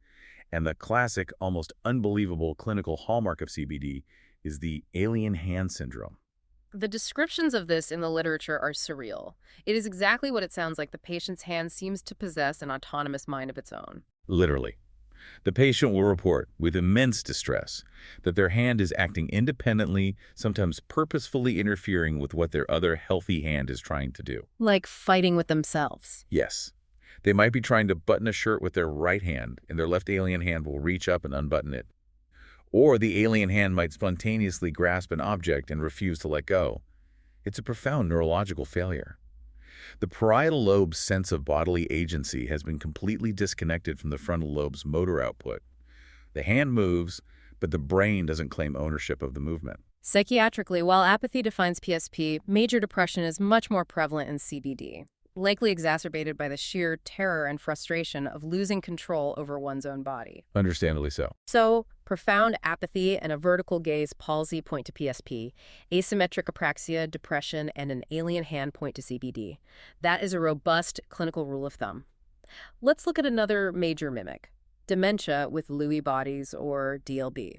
And the classic, almost unbelievable clinical hallmark of CBD is the alien hand syndrome. The descriptions of this in the literature are surreal. It is exactly what it sounds like. The patient's hand seems to possess an autonomous mind of its own. Literally. The patient will report with immense distress that their hand is acting independently, sometimes purposefully interfering with what their other healthy hand is trying to do. Like fighting with themselves. Yes. They might be trying to button a shirt with their right hand, and their left alien hand will reach up and unbutton it. Or the alien hand might spontaneously grasp an object and refuse to let go. It's a profound neurological failure. The parietal lobe's sense of bodily agency has been completely disconnected from the frontal lobe's motor output. The hand moves, but the brain doesn't claim ownership of the movement. Psychiatrically, while apathy defines PSP, major depression is much more prevalent in CBD, likely exacerbated by the sheer terror and frustration of losing control over one's own body. Understandably so. So, profound apathy and a vertical gaze palsy point to PSP, asymmetric apraxia, depression, and an alien hand point to CBD. That is a robust clinical rule of thumb. Let's look at another major mimic, dementia with Lewy bodies or DLB.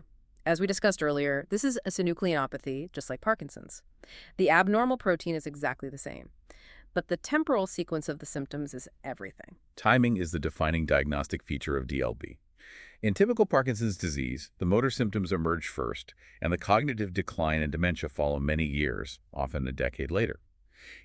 As we discussed earlier, this is a synucleinopathy, just like Parkinson's. The abnormal protein is exactly the same. But the temporal sequence of the symptoms is everything. Timing is the defining diagnostic feature of DLB. In typical Parkinson's disease, the motor symptoms emerge first, and the cognitive decline and dementia follow many years, often a decade later.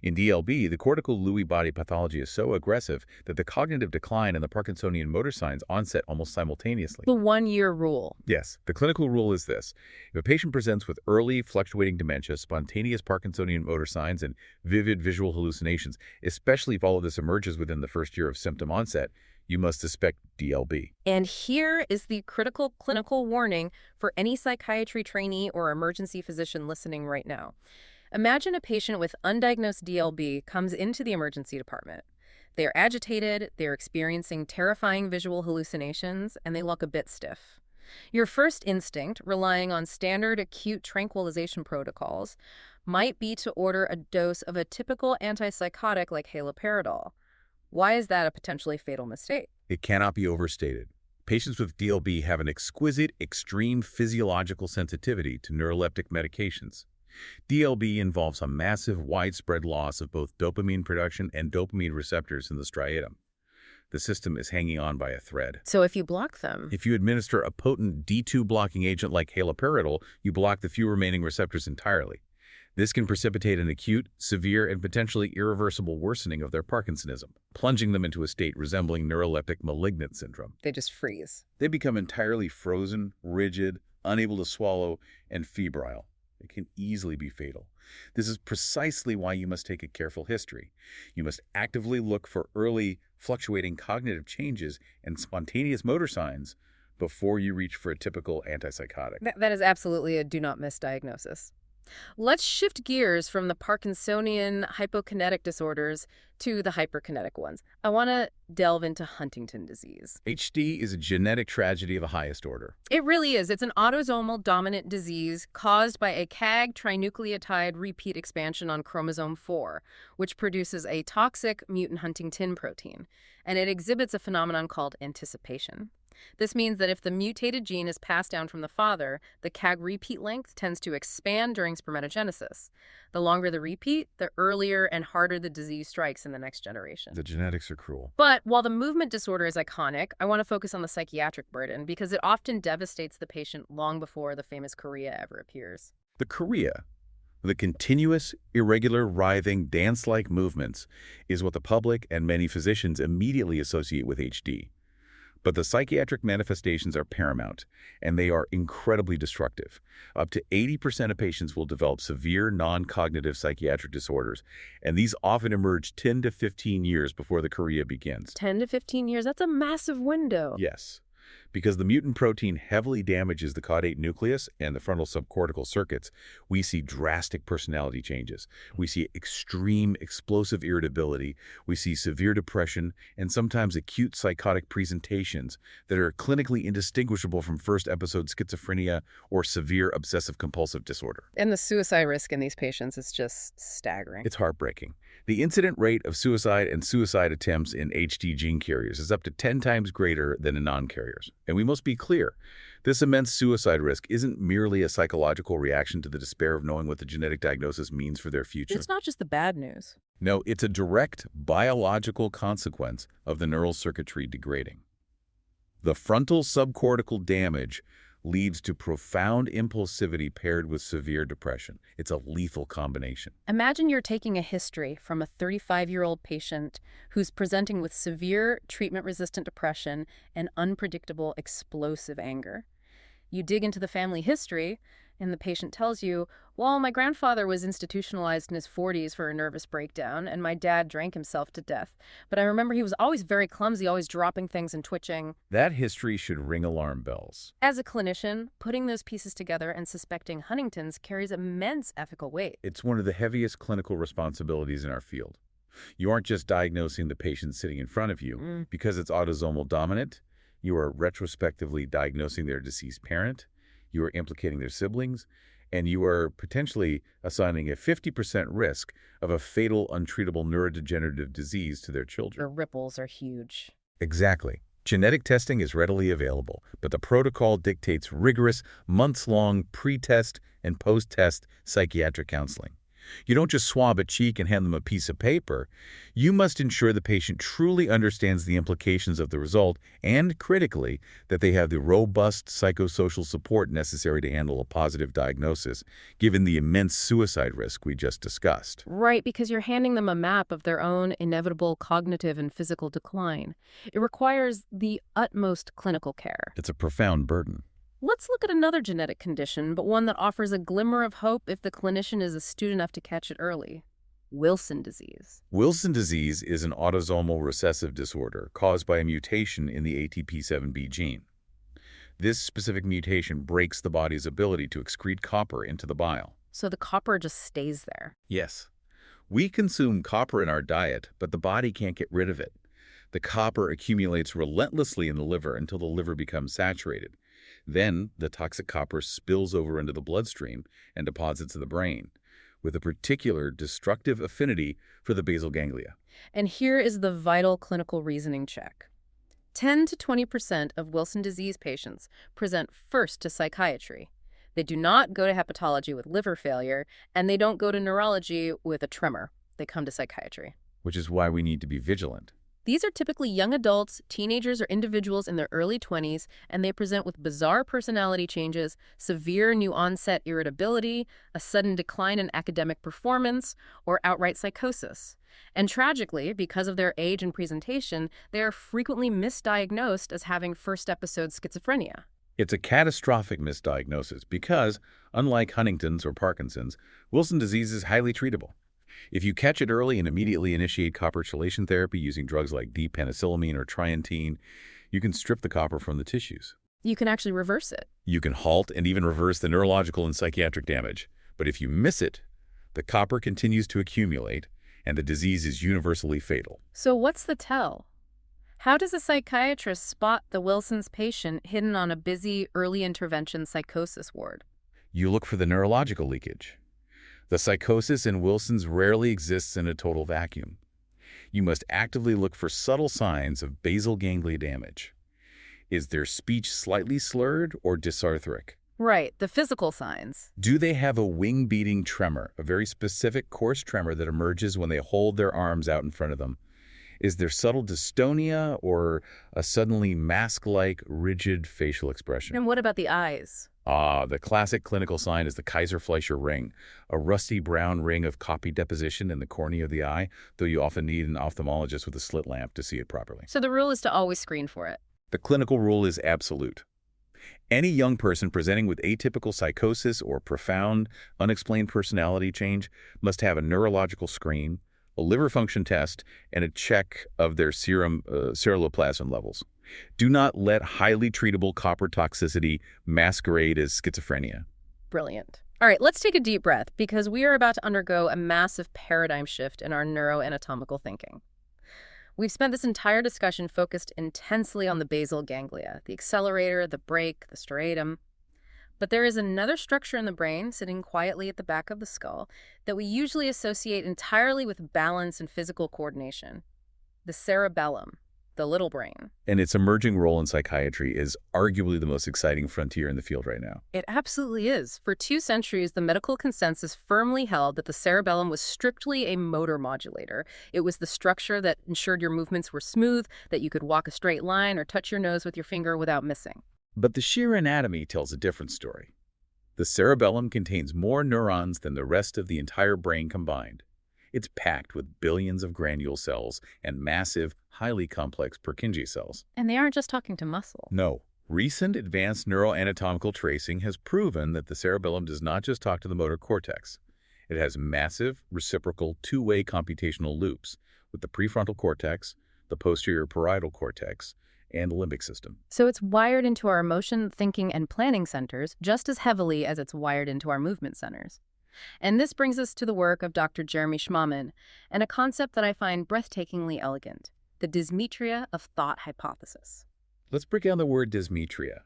In DLB, the cortical Lewy body pathology is so aggressive that the cognitive decline and the Parkinsonian motor signs onset almost simultaneously. The one-year rule. Yes, the clinical rule is this. If a patient presents with early fluctuating dementia, spontaneous Parkinsonian motor signs, and vivid visual hallucinations, especially if all of this emerges within the first year of symptom onset, you must suspect DLB. And here is the critical clinical warning for any psychiatry trainee or emergency physician listening right now. Imagine a patient with undiagnosed DLB comes into the emergency department. They are agitated, they're experiencing terrifying visual hallucinations, and they look a bit stiff. Your first instinct, relying on standard acute tranquilization protocols, might be to order a dose of a typical antipsychotic like haloperidol. Why is that a potentially fatal mistake? It cannot be overstated. Patients with DLB have an exquisite, extreme physiological sensitivity to neuroleptic medications. DLB involves a massive, widespread loss of both dopamine production and dopamine receptors in the striatum. The system is hanging on by a thread. So if you block them... If you administer a potent D2 blocking agent like haloperidol, you block the few remaining receptors entirely. This can precipitate an acute, severe, and potentially irreversible worsening of their Parkinsonism, plunging them into a state resembling neuroleptic malignant syndrome. They just freeze. They become entirely frozen, rigid, unable to swallow, and febrile. It can easily be fatal. This is precisely why you must take a careful history. You must actively look for early, fluctuating cognitive changes and spontaneous motor signs before you reach for a typical antipsychotic. That is absolutely a do not miss diagnosis. Let's shift gears from the Parkinsonian hypokinetic disorders to the hyperkinetic ones. I want to delve into Huntington disease. HD is a genetic tragedy of the highest order. It really is. It's an autosomal dominant disease caused by a CAG trinucleotide repeat expansion on chromosome 4, which produces a toxic mutant Huntington protein, and it exhibits a phenomenon called anticipation. This means that if the mutated gene is passed down from the father, the CAG repeat length tends to expand during spermatogenesis. The longer the repeat, the earlier and harder the disease strikes in the next generation. The genetics are cruel. But while the movement disorder is iconic, I want to focus on the psychiatric burden because it often devastates the patient long before the famous chorea ever appears. The chorea, the continuous, irregular, writhing, dance-like movements, is what the public and many physicians immediately associate with HD. But the psychiatric manifestations are paramount, and they are incredibly destructive. Up to 80% of patients will develop severe non-cognitive psychiatric disorders, and these often emerge 10 to 15 years before the chorea begins. 10 to 15 years, that's a massive window. Yes. Because the mutant protein heavily damages the caudate nucleus and the frontal subcortical circuits, we see drastic personality changes. We see extreme explosive irritability, we see severe depression, and sometimes acute psychotic presentations that are clinically indistinguishable from first episode schizophrenia or severe obsessive-compulsive disorder. And the suicide risk in these patients is just staggering. It's heartbreaking. The incident rate of suicide and suicide attempts in HD gene carriers is up to 10 times greater than in non-carriers. And we must be clear, this immense suicide risk isn't merely a psychological reaction to the despair of knowing what the genetic diagnosis means for their future. It's not just the bad news. No, it's a direct biological consequence of the neural circuitry degrading. The frontal subcortical damage leads to profound impulsivity paired with severe depression. It's a lethal combination. Imagine you're taking a history from a 35-year-old patient who's presenting with severe treatment-resistant depression and unpredictable explosive anger. You dig into the family history, and the patient tells you, well, my grandfather was institutionalized in his 40s for a nervous breakdown, and my dad drank himself to death. But I remember he was always very clumsy, always dropping things and twitching. That history should ring alarm bells. As a clinician, putting those pieces together and suspecting Huntington's carries immense ethical weight. It's one of the heaviest clinical responsibilities in our field. You aren't just diagnosing the patient sitting in front of you. Because it's autosomal dominant, you are retrospectively diagnosing their deceased parent, you are implicating their siblings, and you are potentially assigning a 50% risk of a fatal, untreatable neurodegenerative disease to their children. The ripples are huge. Exactly. Genetic testing is readily available, but the protocol dictates rigorous, months-long pre-test and post-test psychiatric counseling. You don't just swab a cheek and hand them a piece of paper. You must ensure the patient truly understands the implications of the result and, critically, that they have the robust psychosocial support necessary to handle a positive diagnosis, given the immense suicide risk we just discussed. Right, because you're handing them a map of their own inevitable cognitive and physical decline. It requires the utmost clinical care. It's a profound burden. Let's look at another genetic condition, but one that offers a glimmer of hope if the clinician is astute enough to catch it early. Wilson disease. Wilson disease is an autosomal recessive disorder caused by a mutation in the ATP7B gene. This specific mutation breaks the body's ability to excrete copper into the bile. So the copper just stays there. Yes. We consume copper in our diet, but the body can't get rid of it. The copper accumulates relentlessly in the liver until the liver becomes saturated. Then, the toxic copper spills over into the bloodstream and deposits in the brain, with a particular destructive affinity for the basal ganglia. And here is the vital clinical reasoning check. 10 to 20% of Wilson disease patients present first to psychiatry. They do not go to hepatology with liver failure, and they don't go to neurology with a tremor. They come to psychiatry. Which is why we need to be vigilant. These are typically young adults, teenagers, or individuals in their early 20s, and they present with bizarre personality changes, severe new-onset irritability, a sudden decline in academic performance, or outright psychosis. And tragically, because of their age and presentation, they are frequently misdiagnosed as having first-episode schizophrenia. It's a catastrophic misdiagnosis because, unlike Huntington's or Parkinson's, Wilson disease is highly treatable. If you catch it early and immediately initiate copper chelation therapy using drugs like D-penicillamine or trientine, you can strip the copper from the tissues. You can actually reverse it. You can halt and even reverse the neurological and psychiatric damage. But if you miss it, the copper continues to accumulate, and the disease is universally fatal. So what's the tell? How does a psychiatrist spot the Wilson's patient hidden on a busy early intervention psychosis ward? You look for the neurological leakage. The psychosis in Wilson's rarely exists in a total vacuum. You must actively look for subtle signs of basal ganglia damage. Is their speech slightly slurred or dysarthric? Right, the physical signs. Do they have a wing-beating tremor, a very specific coarse tremor that emerges when they hold their arms out in front of them? Is there subtle dystonia or a suddenly mask-like, rigid facial expression? And what about the eyes? The classic clinical sign is the Kaiser-Fleischer ring, a rusty brown ring of copy deposition in the cornea of the eye, though you often need an ophthalmologist with a slit lamp to see it properly. So the rule is to always screen for it. The clinical rule is absolute. Any young person presenting with atypical psychosis or profound, unexplained personality change must have a neurological screen, a liver function test, and a check of their serum ceruloplasmin levels. Do not let highly treatable copper toxicity masquerade as schizophrenia. Brilliant. All right, let's take a deep breath because we are about to undergo a massive paradigm shift in our neuroanatomical thinking. We've spent this entire discussion focused intensely on the basal ganglia, the accelerator, the brake, the striatum. But there is another structure in the brain sitting quietly at the back of the skull that we usually associate entirely with balance and physical coordination. The cerebellum, the little brain. And its emerging role in psychiatry is arguably the most exciting frontier in the field right now. It absolutely is. For 2 centuries, the medical consensus firmly held that the cerebellum was strictly a motor modulator. It was the structure that ensured your movements were smooth, that you could walk a straight line or touch your nose with your finger without missing. But the sheer anatomy tells a different story. The cerebellum contains more neurons than the rest of the entire brain combined. It's packed with billions of granule cells and massive, highly complex Purkinje cells. And they aren't just talking to muscle. No. Recent advanced neuroanatomical tracing has proven that the cerebellum does not just talk to the motor cortex. It has massive, reciprocal, two-way computational loops with the prefrontal cortex, the posterior parietal cortex, and the limbic system. So it's wired into our emotion, thinking, and planning centers just as heavily as it's wired into our movement centers. And this brings us to the work of Dr. Jeremy Schmahmann and a concept that I find breathtakingly elegant, the dysmetria of thought hypothesis. Let's break down the word dysmetria.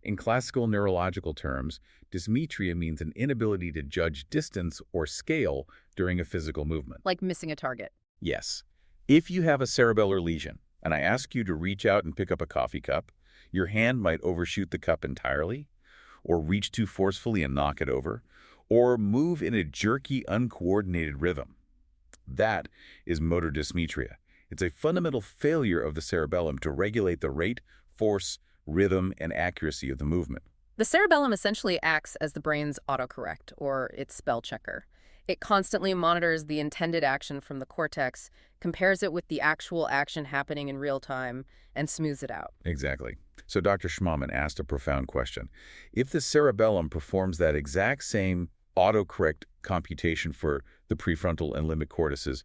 In classical neurological terms, dysmetria means an inability to judge distance or scale during a physical movement. Like missing a target. Yes. If you have a cerebellar lesion, and I ask you to reach out and pick up a coffee cup, your hand might overshoot the cup entirely, or reach too forcefully and knock it over, or move in a jerky, uncoordinated rhythm. That is motor dysmetria. It's a fundamental failure of the cerebellum to regulate the rate, force, rhythm, and accuracy of the movement. The cerebellum essentially acts as the brain's autocorrect, or its spell checker. It constantly monitors the intended action from the cortex, compares it with the actual action happening in real time, and smooths it out. Exactly. So Dr. Schmahmann asked a profound question. If the cerebellum performs that exact same autocorrect computation for the prefrontal and limbic cortices,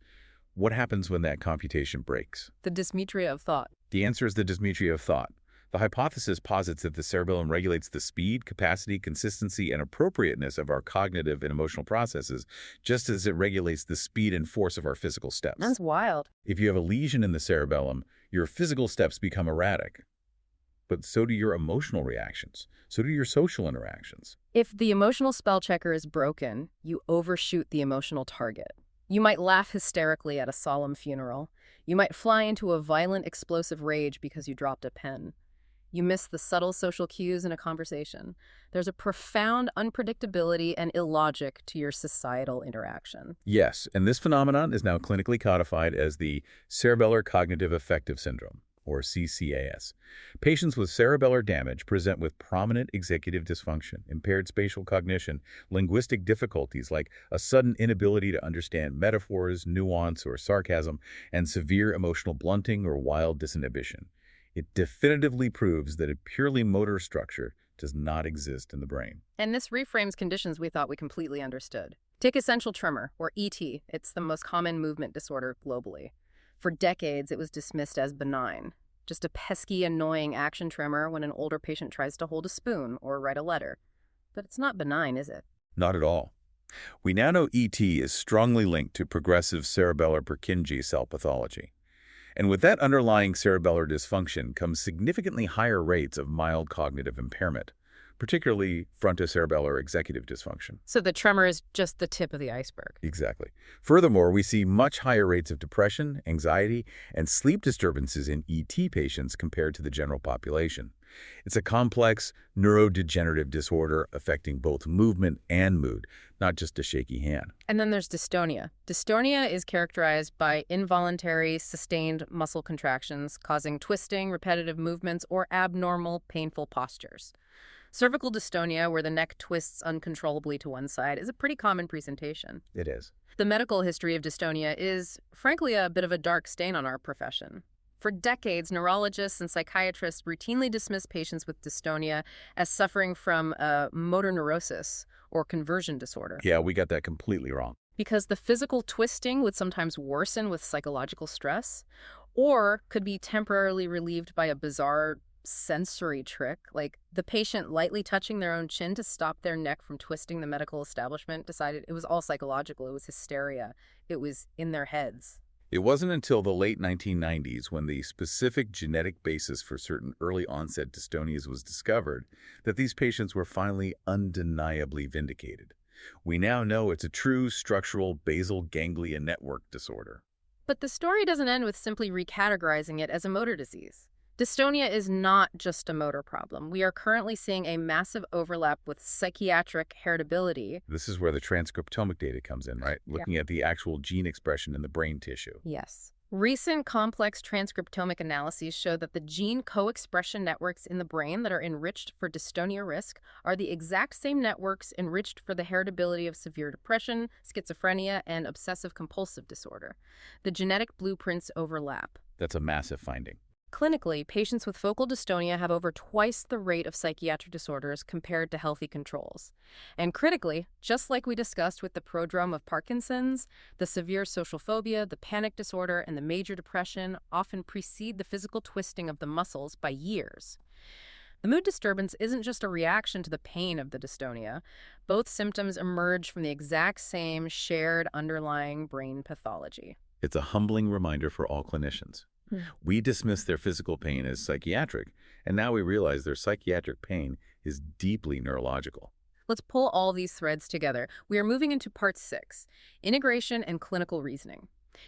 what happens when that computation breaks? The dysmetria of thought. The answer is the dysmetria of thought. The hypothesis posits that the cerebellum regulates the speed, capacity, consistency, and appropriateness of our cognitive and emotional processes, just as it regulates the speed and force of our physical steps. That's wild. If you have a lesion in the cerebellum, your physical steps become erratic. But so do your emotional reactions. So do your social interactions. If the emotional spell checker is broken, you overshoot the emotional target. You might laugh hysterically at a solemn funeral. You might fly into a violent, explosive rage because you dropped a pen. You miss the subtle social cues in a conversation. There's a profound unpredictability and illogic to your societal interaction. Yes, and this phenomenon is now clinically codified as the cerebellar cognitive affective syndrome, or CCAS. Patients with cerebellar damage present with prominent executive dysfunction, impaired spatial cognition, linguistic difficulties like a sudden inability to understand metaphors, nuance, or sarcasm, and severe emotional blunting or wild disinhibition. It definitively proves that a purely motor structure does not exist in the brain. And this reframes conditions we thought we completely understood. Take essential tremor, or ET. It's the most common movement disorder globally. For decades, it was dismissed as benign, just a pesky, annoying action tremor when an older patient tries to hold a spoon or write a letter. But it's not benign, is it? Not at all. We now know ET is strongly linked to progressive cerebellar Purkinje cell pathology. And with that underlying cerebellar dysfunction comes significantly higher rates of mild cognitive impairment, particularly frontocerebellar executive dysfunction. So the tremor is just the tip of the iceberg. Exactly. Furthermore, we see much higher rates of depression, anxiety, and sleep disturbances in ET patients compared to the general population. It's a complex neurodegenerative disorder affecting both movement and mood, not just a shaky hand. And then there's dystonia. Dystonia is characterized by involuntary, sustained muscle contractions causing twisting, repetitive movements, or abnormal, painful postures. Cervical dystonia, where the neck twists uncontrollably to one side, is a pretty common presentation. It is. The medical history of dystonia is, frankly, a bit of a dark stain on our profession. For decades, neurologists and psychiatrists routinely dismiss patients with dystonia as suffering from a motor neurosis or conversion disorder. Yeah, we got that completely wrong. Because the physical twisting would sometimes worsen with psychological stress, or could be temporarily relieved by a bizarre sensory trick, like the patient lightly touching their own chin to stop their neck from twisting. The medical establishment decided it was all psychological. It was hysteria. It was in their heads. It wasn't until the late 1990s, when the specific genetic basis for certain early-onset dystonias was discovered, that these patients were finally undeniably vindicated. We now know it's a true structural basal ganglia network disorder. But the story doesn't end with simply recategorizing it as a motor disease. Dystonia is not just a motor problem. We are currently seeing a massive overlap with psychiatric heritability. This is where the transcriptomic data comes in, right? Looking at the actual gene expression in the brain tissue. Yes. Recent complex transcriptomic analyses show that the gene co-expression networks in the brain that are enriched for dystonia risk are the exact same networks enriched for the heritability of severe depression, schizophrenia, and obsessive-compulsive disorder. The genetic blueprints overlap. That's a massive finding. Clinically, patients with focal dystonia have over twice the rate of psychiatric disorders compared to healthy controls. And critically, just like we discussed with the prodrome of Parkinson's, the severe social phobia, the panic disorder, and the major depression often precede the physical twisting of the muscles by years. The mood disturbance isn't just a reaction to the pain of the dystonia. Both symptoms emerge from the exact same shared underlying brain pathology. It's a humbling reminder for all clinicians. We dismiss their physical pain as psychiatric, and now we realize their psychiatric pain is deeply neurological. Let's pull all these threads together. We are moving into part 6, integration and clinical reasoning.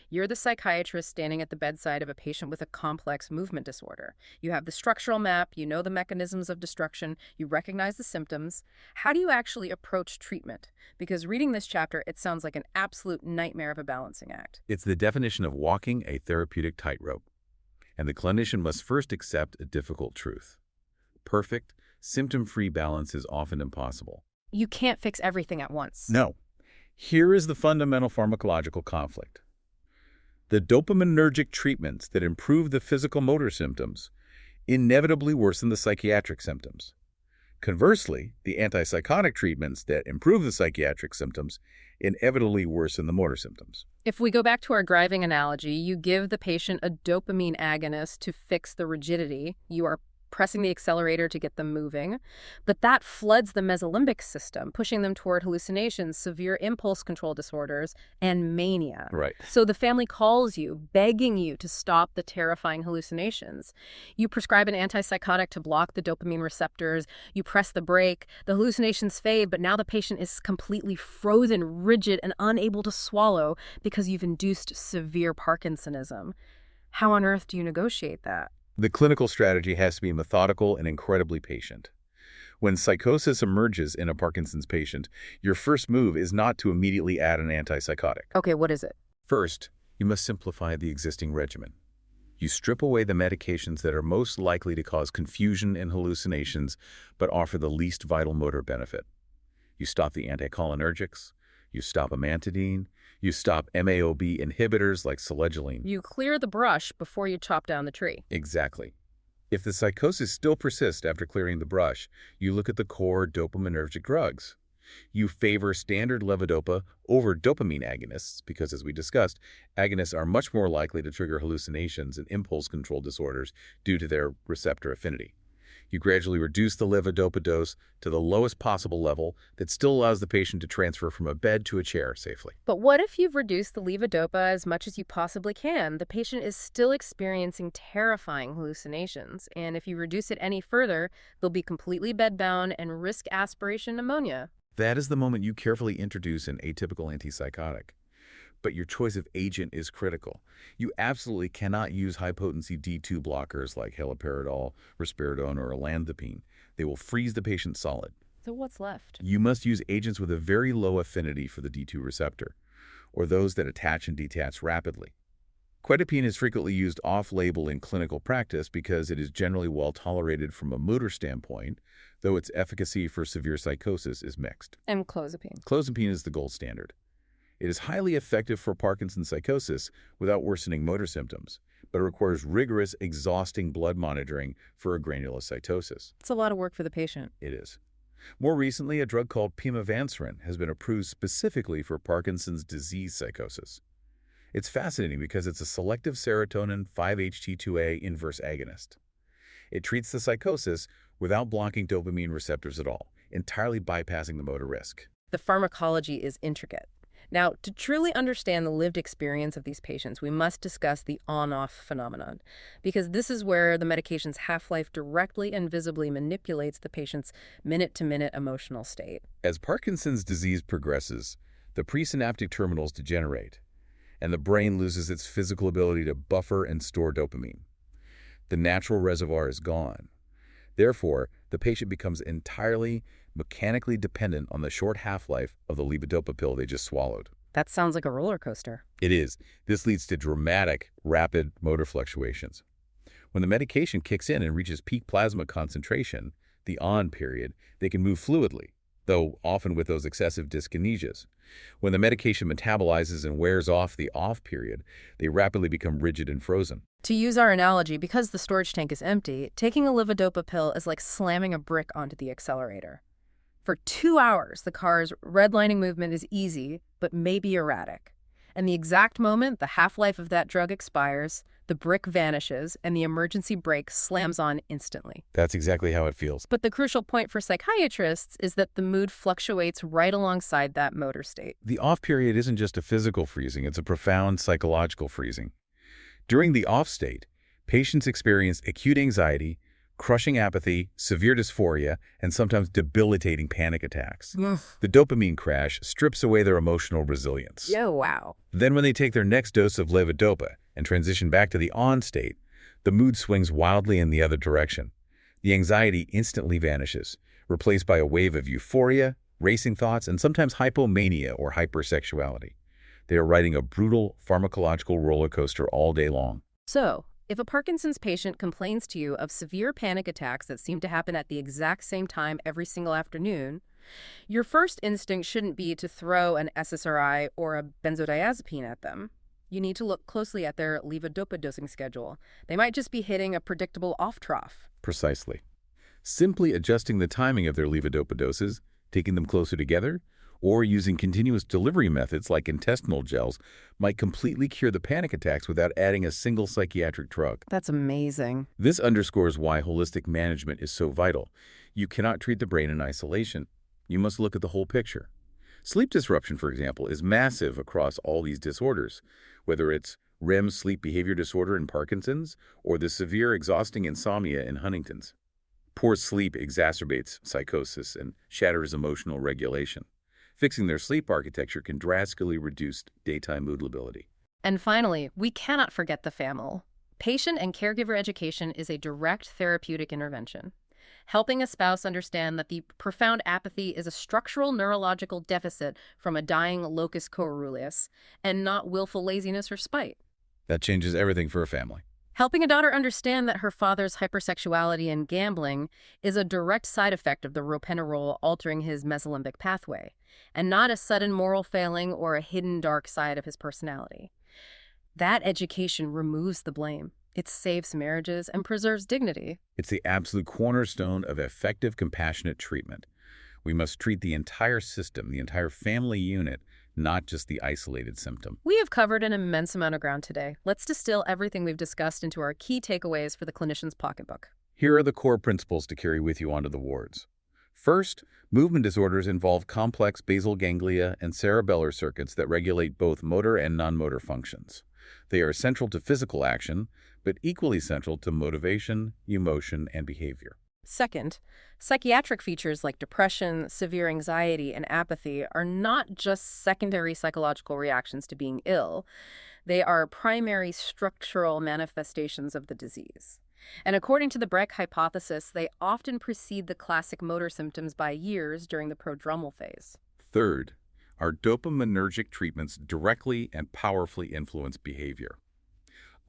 You're the psychiatrist standing at the bedside of a patient with a complex movement disorder. You have the structural map, you know the mechanisms of destruction, you recognize the symptoms. How do you actually approach treatment? Because reading this chapter, it sounds like an absolute nightmare of a balancing act. It's the definition of walking a therapeutic tightrope. And the clinician must first accept a difficult truth. Perfect, symptom-free balance is often impossible. You can't fix everything at once. No. Here is the fundamental pharmacological conflict. The dopaminergic treatments that improve the physical motor symptoms inevitably worsen the psychiatric symptoms. Conversely, the antipsychotic treatments that improve the psychiatric symptoms inevitably worsen the motor symptoms. If we go back to our driving analogy, you give the patient a dopamine agonist to fix the rigidity. You are pressing the accelerator to get them moving. But that floods the mesolimbic system, pushing them toward hallucinations, severe impulse control disorders, and mania. Right. So the family calls you, begging you to stop the terrifying hallucinations. You prescribe an antipsychotic to block the dopamine receptors. You press the brake. The hallucinations fade, but now the patient is completely frozen, rigid, and unable to swallow because you've induced severe Parkinsonism. How on earth do you negotiate that? The clinical strategy has to be methodical and incredibly patient. When psychosis emerges in a Parkinson's patient, your first move is not to immediately add an antipsychotic. Okay, what is it? First, you must simplify the existing regimen. You strip away the medications that are most likely to cause confusion and hallucinations, but offer the least vital motor benefit. You stop the anticholinergics. You stop amantadine. You stop MAOB inhibitors like selegiline. You clear the brush before you chop down the tree. Exactly. If the psychosis still persists after clearing the brush, you look at the core dopaminergic drugs. You favor standard levodopa over dopamine agonists because, as we discussed, agonists are much more likely to trigger hallucinations and impulse control disorders due to their receptor affinity. You gradually reduce the levodopa dose to the lowest possible level that still allows the patient to transfer from a bed to a chair safely. But what if you've reduced the levodopa as much as you possibly can? The patient is still experiencing terrifying hallucinations, and if you reduce it any further, they'll be completely bedbound and risk aspiration pneumonia. That is the moment you carefully introduce an atypical antipsychotic. But your choice of agent is critical. You absolutely cannot use high-potency D2 blockers like haloperidol, risperidone, or olanzapine. They will freeze the patient solid. So what's left? You must use agents with a very low affinity for the D2 receptor, or those that attach and detach rapidly. Quetiapine is frequently used off-label in clinical practice because it is generally well tolerated from a motor standpoint, though its efficacy for severe psychosis is mixed. And clozapine. Clozapine is the gold standard. It is highly effective for Parkinson's psychosis without worsening motor symptoms, but it requires rigorous, exhausting blood monitoring for a granulocytosis. It's a lot of work for the patient. It is. More recently, a drug called pimavanserin has been approved specifically for Parkinson's disease psychosis. It's fascinating because it's a selective serotonin 5-HT2A inverse agonist. It treats the psychosis without blocking dopamine receptors at all, entirely bypassing the motor risk. The pharmacology is intricate. Now, to truly understand the lived experience of these patients, we must discuss the on-off phenomenon, because this is where the medication's half-life directly and visibly manipulates the patient's minute-to-minute emotional state. As Parkinson's disease progresses, the presynaptic terminals degenerate, and the brain loses its physical ability to buffer and store dopamine. The natural reservoir is gone. Therefore, the patient becomes entirely mechanically dependent on the short half-life of the levodopa pill they just swallowed. That sounds like a roller coaster. It is. This leads to dramatic, rapid motor fluctuations. When the medication kicks in and reaches peak plasma concentration, the on period, they can move fluidly, though often with those excessive dyskinesias. When the medication metabolizes and wears off the off period, they rapidly become rigid and frozen. To use our analogy, because the storage tank is empty, taking a levodopa pill is like slamming a brick onto the accelerator. For 2 hours, the car's redlining movement is easy, but maybe erratic. And the exact moment the half-life of that drug expires, the brick vanishes, and the emergency brake slams on instantly. That's exactly how it feels. But the crucial point for psychiatrists is that the mood fluctuates right alongside that motor state. The off period isn't just a physical freezing, it's a profound psychological freezing. During the off state, patients experience acute anxiety, crushing apathy, severe dysphoria, and sometimes debilitating panic attacks. The dopamine crash strips away their emotional resilience. Oh, wow. Then when they take their next dose of levodopa and transition back to the on state, the mood swings wildly in the other direction. The anxiety instantly vanishes, replaced by a wave of euphoria, racing thoughts, and sometimes hypomania or hypersexuality. They are riding a brutal pharmacological roller coaster all day long. So, if a Parkinson's patient complains to you of severe panic attacks that seem to happen at the exact same time every single afternoon, your first instinct shouldn't be to throw an SSRI or a benzodiazepine at them. You need to look closely at their levodopa dosing schedule. They might just be hitting a predictable off-trough. Precisely. Simply adjusting the timing of their levodopa doses, taking them closer together, or using continuous delivery methods like intestinal gels might completely cure the panic attacks without adding a single psychiatric drug. That's amazing. This underscores why holistic management is so vital. You cannot treat the brain in isolation. You must look at the whole picture. Sleep disruption, for example, is massive across all these disorders, whether it's REM sleep behavior disorder in Parkinson's or the severe exhausting insomnia in Huntington's. Poor sleep exacerbates psychosis and shatters emotional regulation. Fixing their sleep architecture can drastically reduce daytime mood lability. And finally, we cannot forget the family. Patient and caregiver education is a direct therapeutic intervention. Helping a spouse understand that the profound apathy is a structural neurological deficit from a dying locus coeruleus and not willful laziness or spite. That changes everything for a family. Helping a daughter understand that her father's hypersexuality and gambling is a direct side effect of the ropenetrol altering his mesolimbic pathway, and not a sudden moral failing or a hidden dark side of his personality. That education removes the blame. It saves marriages and preserves dignity. It's the absolute cornerstone of effective, compassionate treatment. We must treat the entire system, the entire family unit, not just the isolated symptom. We have covered an immense amount of ground today. Let's distill everything we've discussed into our key takeaways for the clinician's pocketbook. Here are the core principles to carry with you onto the wards. First, movement disorders involve complex basal ganglia and cerebellar circuits that regulate both motor and non-motor functions. They are central to physical action, but equally central to motivation, emotion, and behavior. Second, psychiatric features like depression, severe anxiety, and apathy are not just secondary psychological reactions to being ill. They are primary structural manifestations of the disease. And according to the Breck hypothesis, they often precede the classic motor symptoms by years during the prodromal phase. Third, our dopaminergic treatments directly and powerfully influence behavior.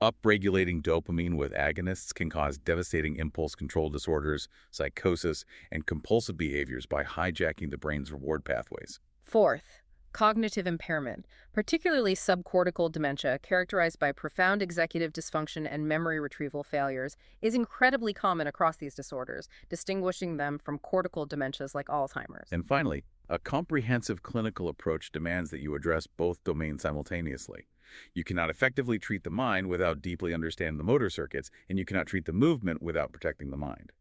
Upregulating dopamine with agonists can cause devastating impulse control disorders, psychosis, and compulsive behaviors by hijacking the brain's reward pathways. Fourth, cognitive impairment, particularly subcortical dementia characterized by profound executive dysfunction and memory retrieval failures, is incredibly common across these disorders, distinguishing them from cortical dementias like Alzheimer's. And finally, a comprehensive clinical approach demands that you address both domains simultaneously. You cannot effectively treat the mind without deeply understanding the motor circuits, and you cannot treat the movement without protecting the mind.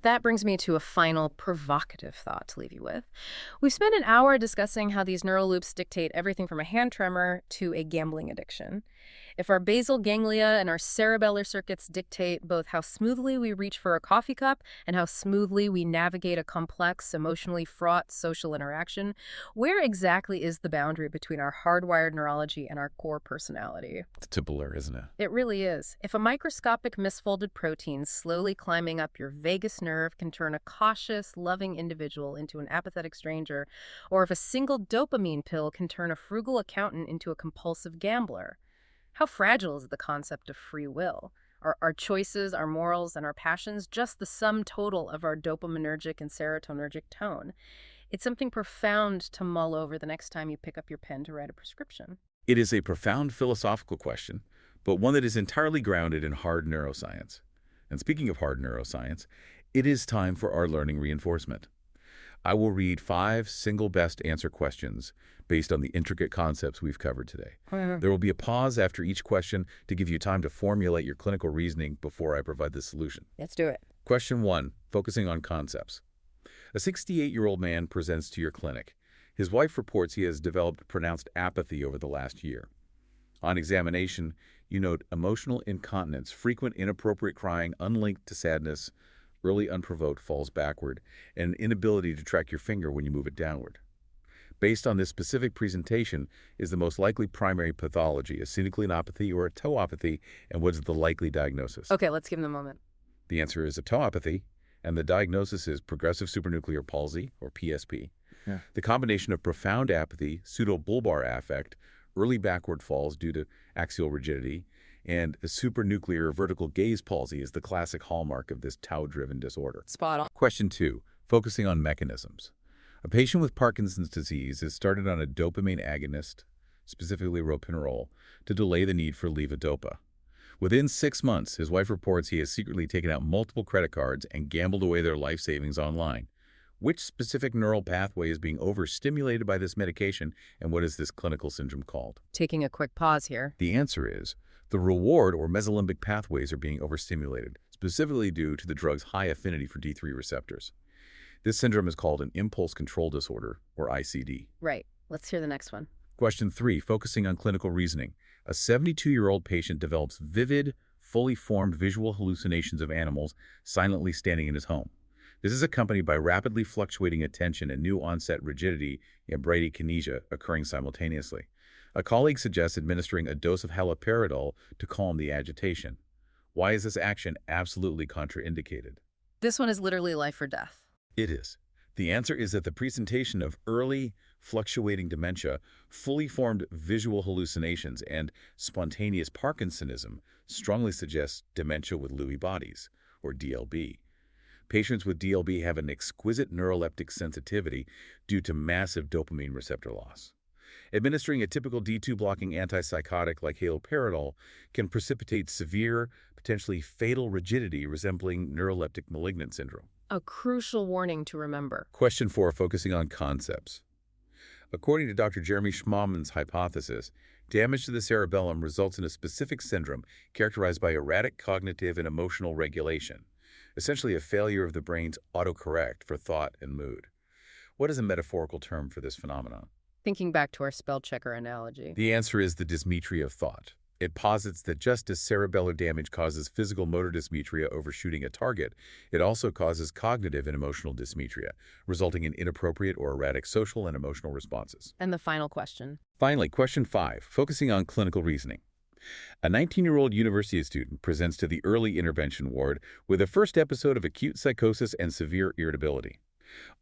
That brings me to a final provocative thought to leave you with. We've spent an hour discussing how these neural loops dictate everything from a hand tremor to a gambling addiction. If our basal ganglia and our cerebellar circuits dictate both how smoothly we reach for a coffee cup and how smoothly we navigate a complex, emotionally fraught social interaction, where exactly is the boundary between our hardwired neurology and our core personality? It's a blur, isn't it? It really is. If a microscopic misfolded protein slowly climbing up your vagus nerve can turn a cautious, loving individual into an apathetic stranger, or if a single dopamine pill can turn a frugal accountant into a compulsive gambler, how fragile is the concept of free will? Are our choices, our morals, and our passions just the sum total of our dopaminergic and serotonergic tone? It's something profound to mull over the next time you pick up your pen to write a prescription. It is a profound philosophical question, but one that is entirely grounded in hard neuroscience. And speaking of hard neuroscience, it is time for our learning reinforcement. I will read 5 single best answer questions based on the intricate concepts we've covered today. There will be a pause after each question to give you time to formulate your clinical reasoning before I provide the solution. Let's do it. Question 1, focusing on concepts. A 68-year-old man presents to your clinic. His wife reports he has developed pronounced apathy over the last year. On examination, you note emotional incontinence, frequent inappropriate crying unlinked to sadness, early unprovoked falls backward, and inability to track your finger when you move it downward. Based on this specific presentation, is the most likely primary pathology a synucleinopathy or a tauopathy, and what is the likely diagnosis? Okay, let's give them a moment. The answer is a tauopathy, and the diagnosis is progressive supranuclear palsy, or PSP. The combination of profound apathy, pseudobulbar affect, early backward falls due to axial rigidity, and a supranuclear vertical gaze palsy is the classic hallmark of this tau-driven disorder. Spot on. Question 2, focusing on mechanisms. A patient with Parkinson's disease is started on a dopamine agonist, specifically ropinirole, to delay the need for levodopa. Within 6 months, his wife reports he has secretly taken out multiple credit cards and gambled away their life savings online. Which specific neural pathway is being overstimulated by this medication, and what is this clinical syndrome called? Taking a quick pause here. The answer is the reward or mesolimbic pathways are being overstimulated, specifically due to the drug's high affinity for D3 receptors. This syndrome is called an impulse control disorder, or ICD. Right. Let's hear the next one. Question 3, focusing on clinical reasoning. A 72-year-old patient develops vivid, fully formed visual hallucinations of animals silently standing in his home. This is accompanied by rapidly fluctuating attention and new onset rigidity and bradykinesia occurring simultaneously. A colleague suggests administering a dose of haloperidol to calm the agitation. Why is this action absolutely contraindicated? This one is literally life or death. It is. The answer is that the presentation of early, fluctuating dementia, fully formed visual hallucinations, and spontaneous Parkinsonism strongly suggests dementia with Lewy bodies, or DLB. Patients with DLB have an exquisite neuroleptic sensitivity due to massive dopamine receptor loss. Administering a typical D2 blocking antipsychotic like haloperidol can precipitate severe, potentially fatal rigidity resembling neuroleptic malignant syndrome. A crucial warning to remember. Question 4, focusing on concepts. According to Dr. Jeremy Schmann's hypothesis, damage to the cerebellum results in a specific syndrome characterized by erratic cognitive and emotional regulation. essentially a failure of the brain's autocorrect for thought and mood. What is a metaphorical term for this phenomenon? Thinking back to our spell checker analogy. The answer is the dysmetria of thought. It posits that just as cerebellar damage causes physical motor dysmetria over shooting a target, it also causes cognitive and emotional dysmetria, resulting in inappropriate or erratic social and emotional responses. And the final question. Finally, question 5, focusing on clinical reasoning. A 19-year-old university student presents to the early intervention ward with a first episode of acute psychosis and severe irritability.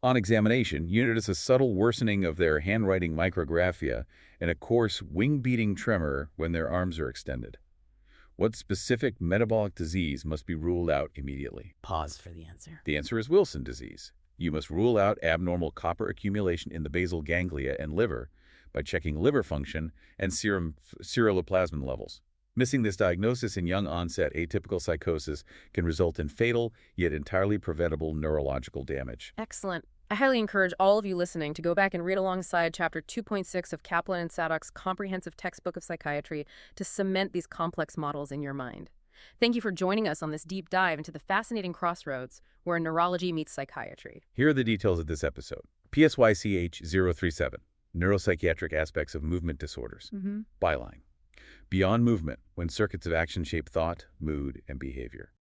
On examination, you notice a subtle worsening of their handwriting micrographia and a coarse, wing-beating tremor when their arms are extended. What specific metabolic disease must be ruled out immediately? Pause for the answer. The answer is Wilson disease. You must rule out abnormal copper accumulation in the basal ganglia and liver by checking liver function and serum ceruloplasmin levels. Missing this diagnosis in young-onset atypical psychosis can result in fatal, yet entirely preventable neurological damage. Excellent. I highly encourage all of you listening to go back and read alongside Chapter 2.6 of Kaplan and Sadok's comprehensive textbook of psychiatry to cement these complex models in your mind. Thank you for joining us on this deep dive into the fascinating crossroads where neurology meets psychiatry. Here are the details of this episode. PSYCH 037, Neuropsychiatric Aspects of Movement Disorders. Byline. Beyond movement, when circuits of action shape thought, mood, and behavior.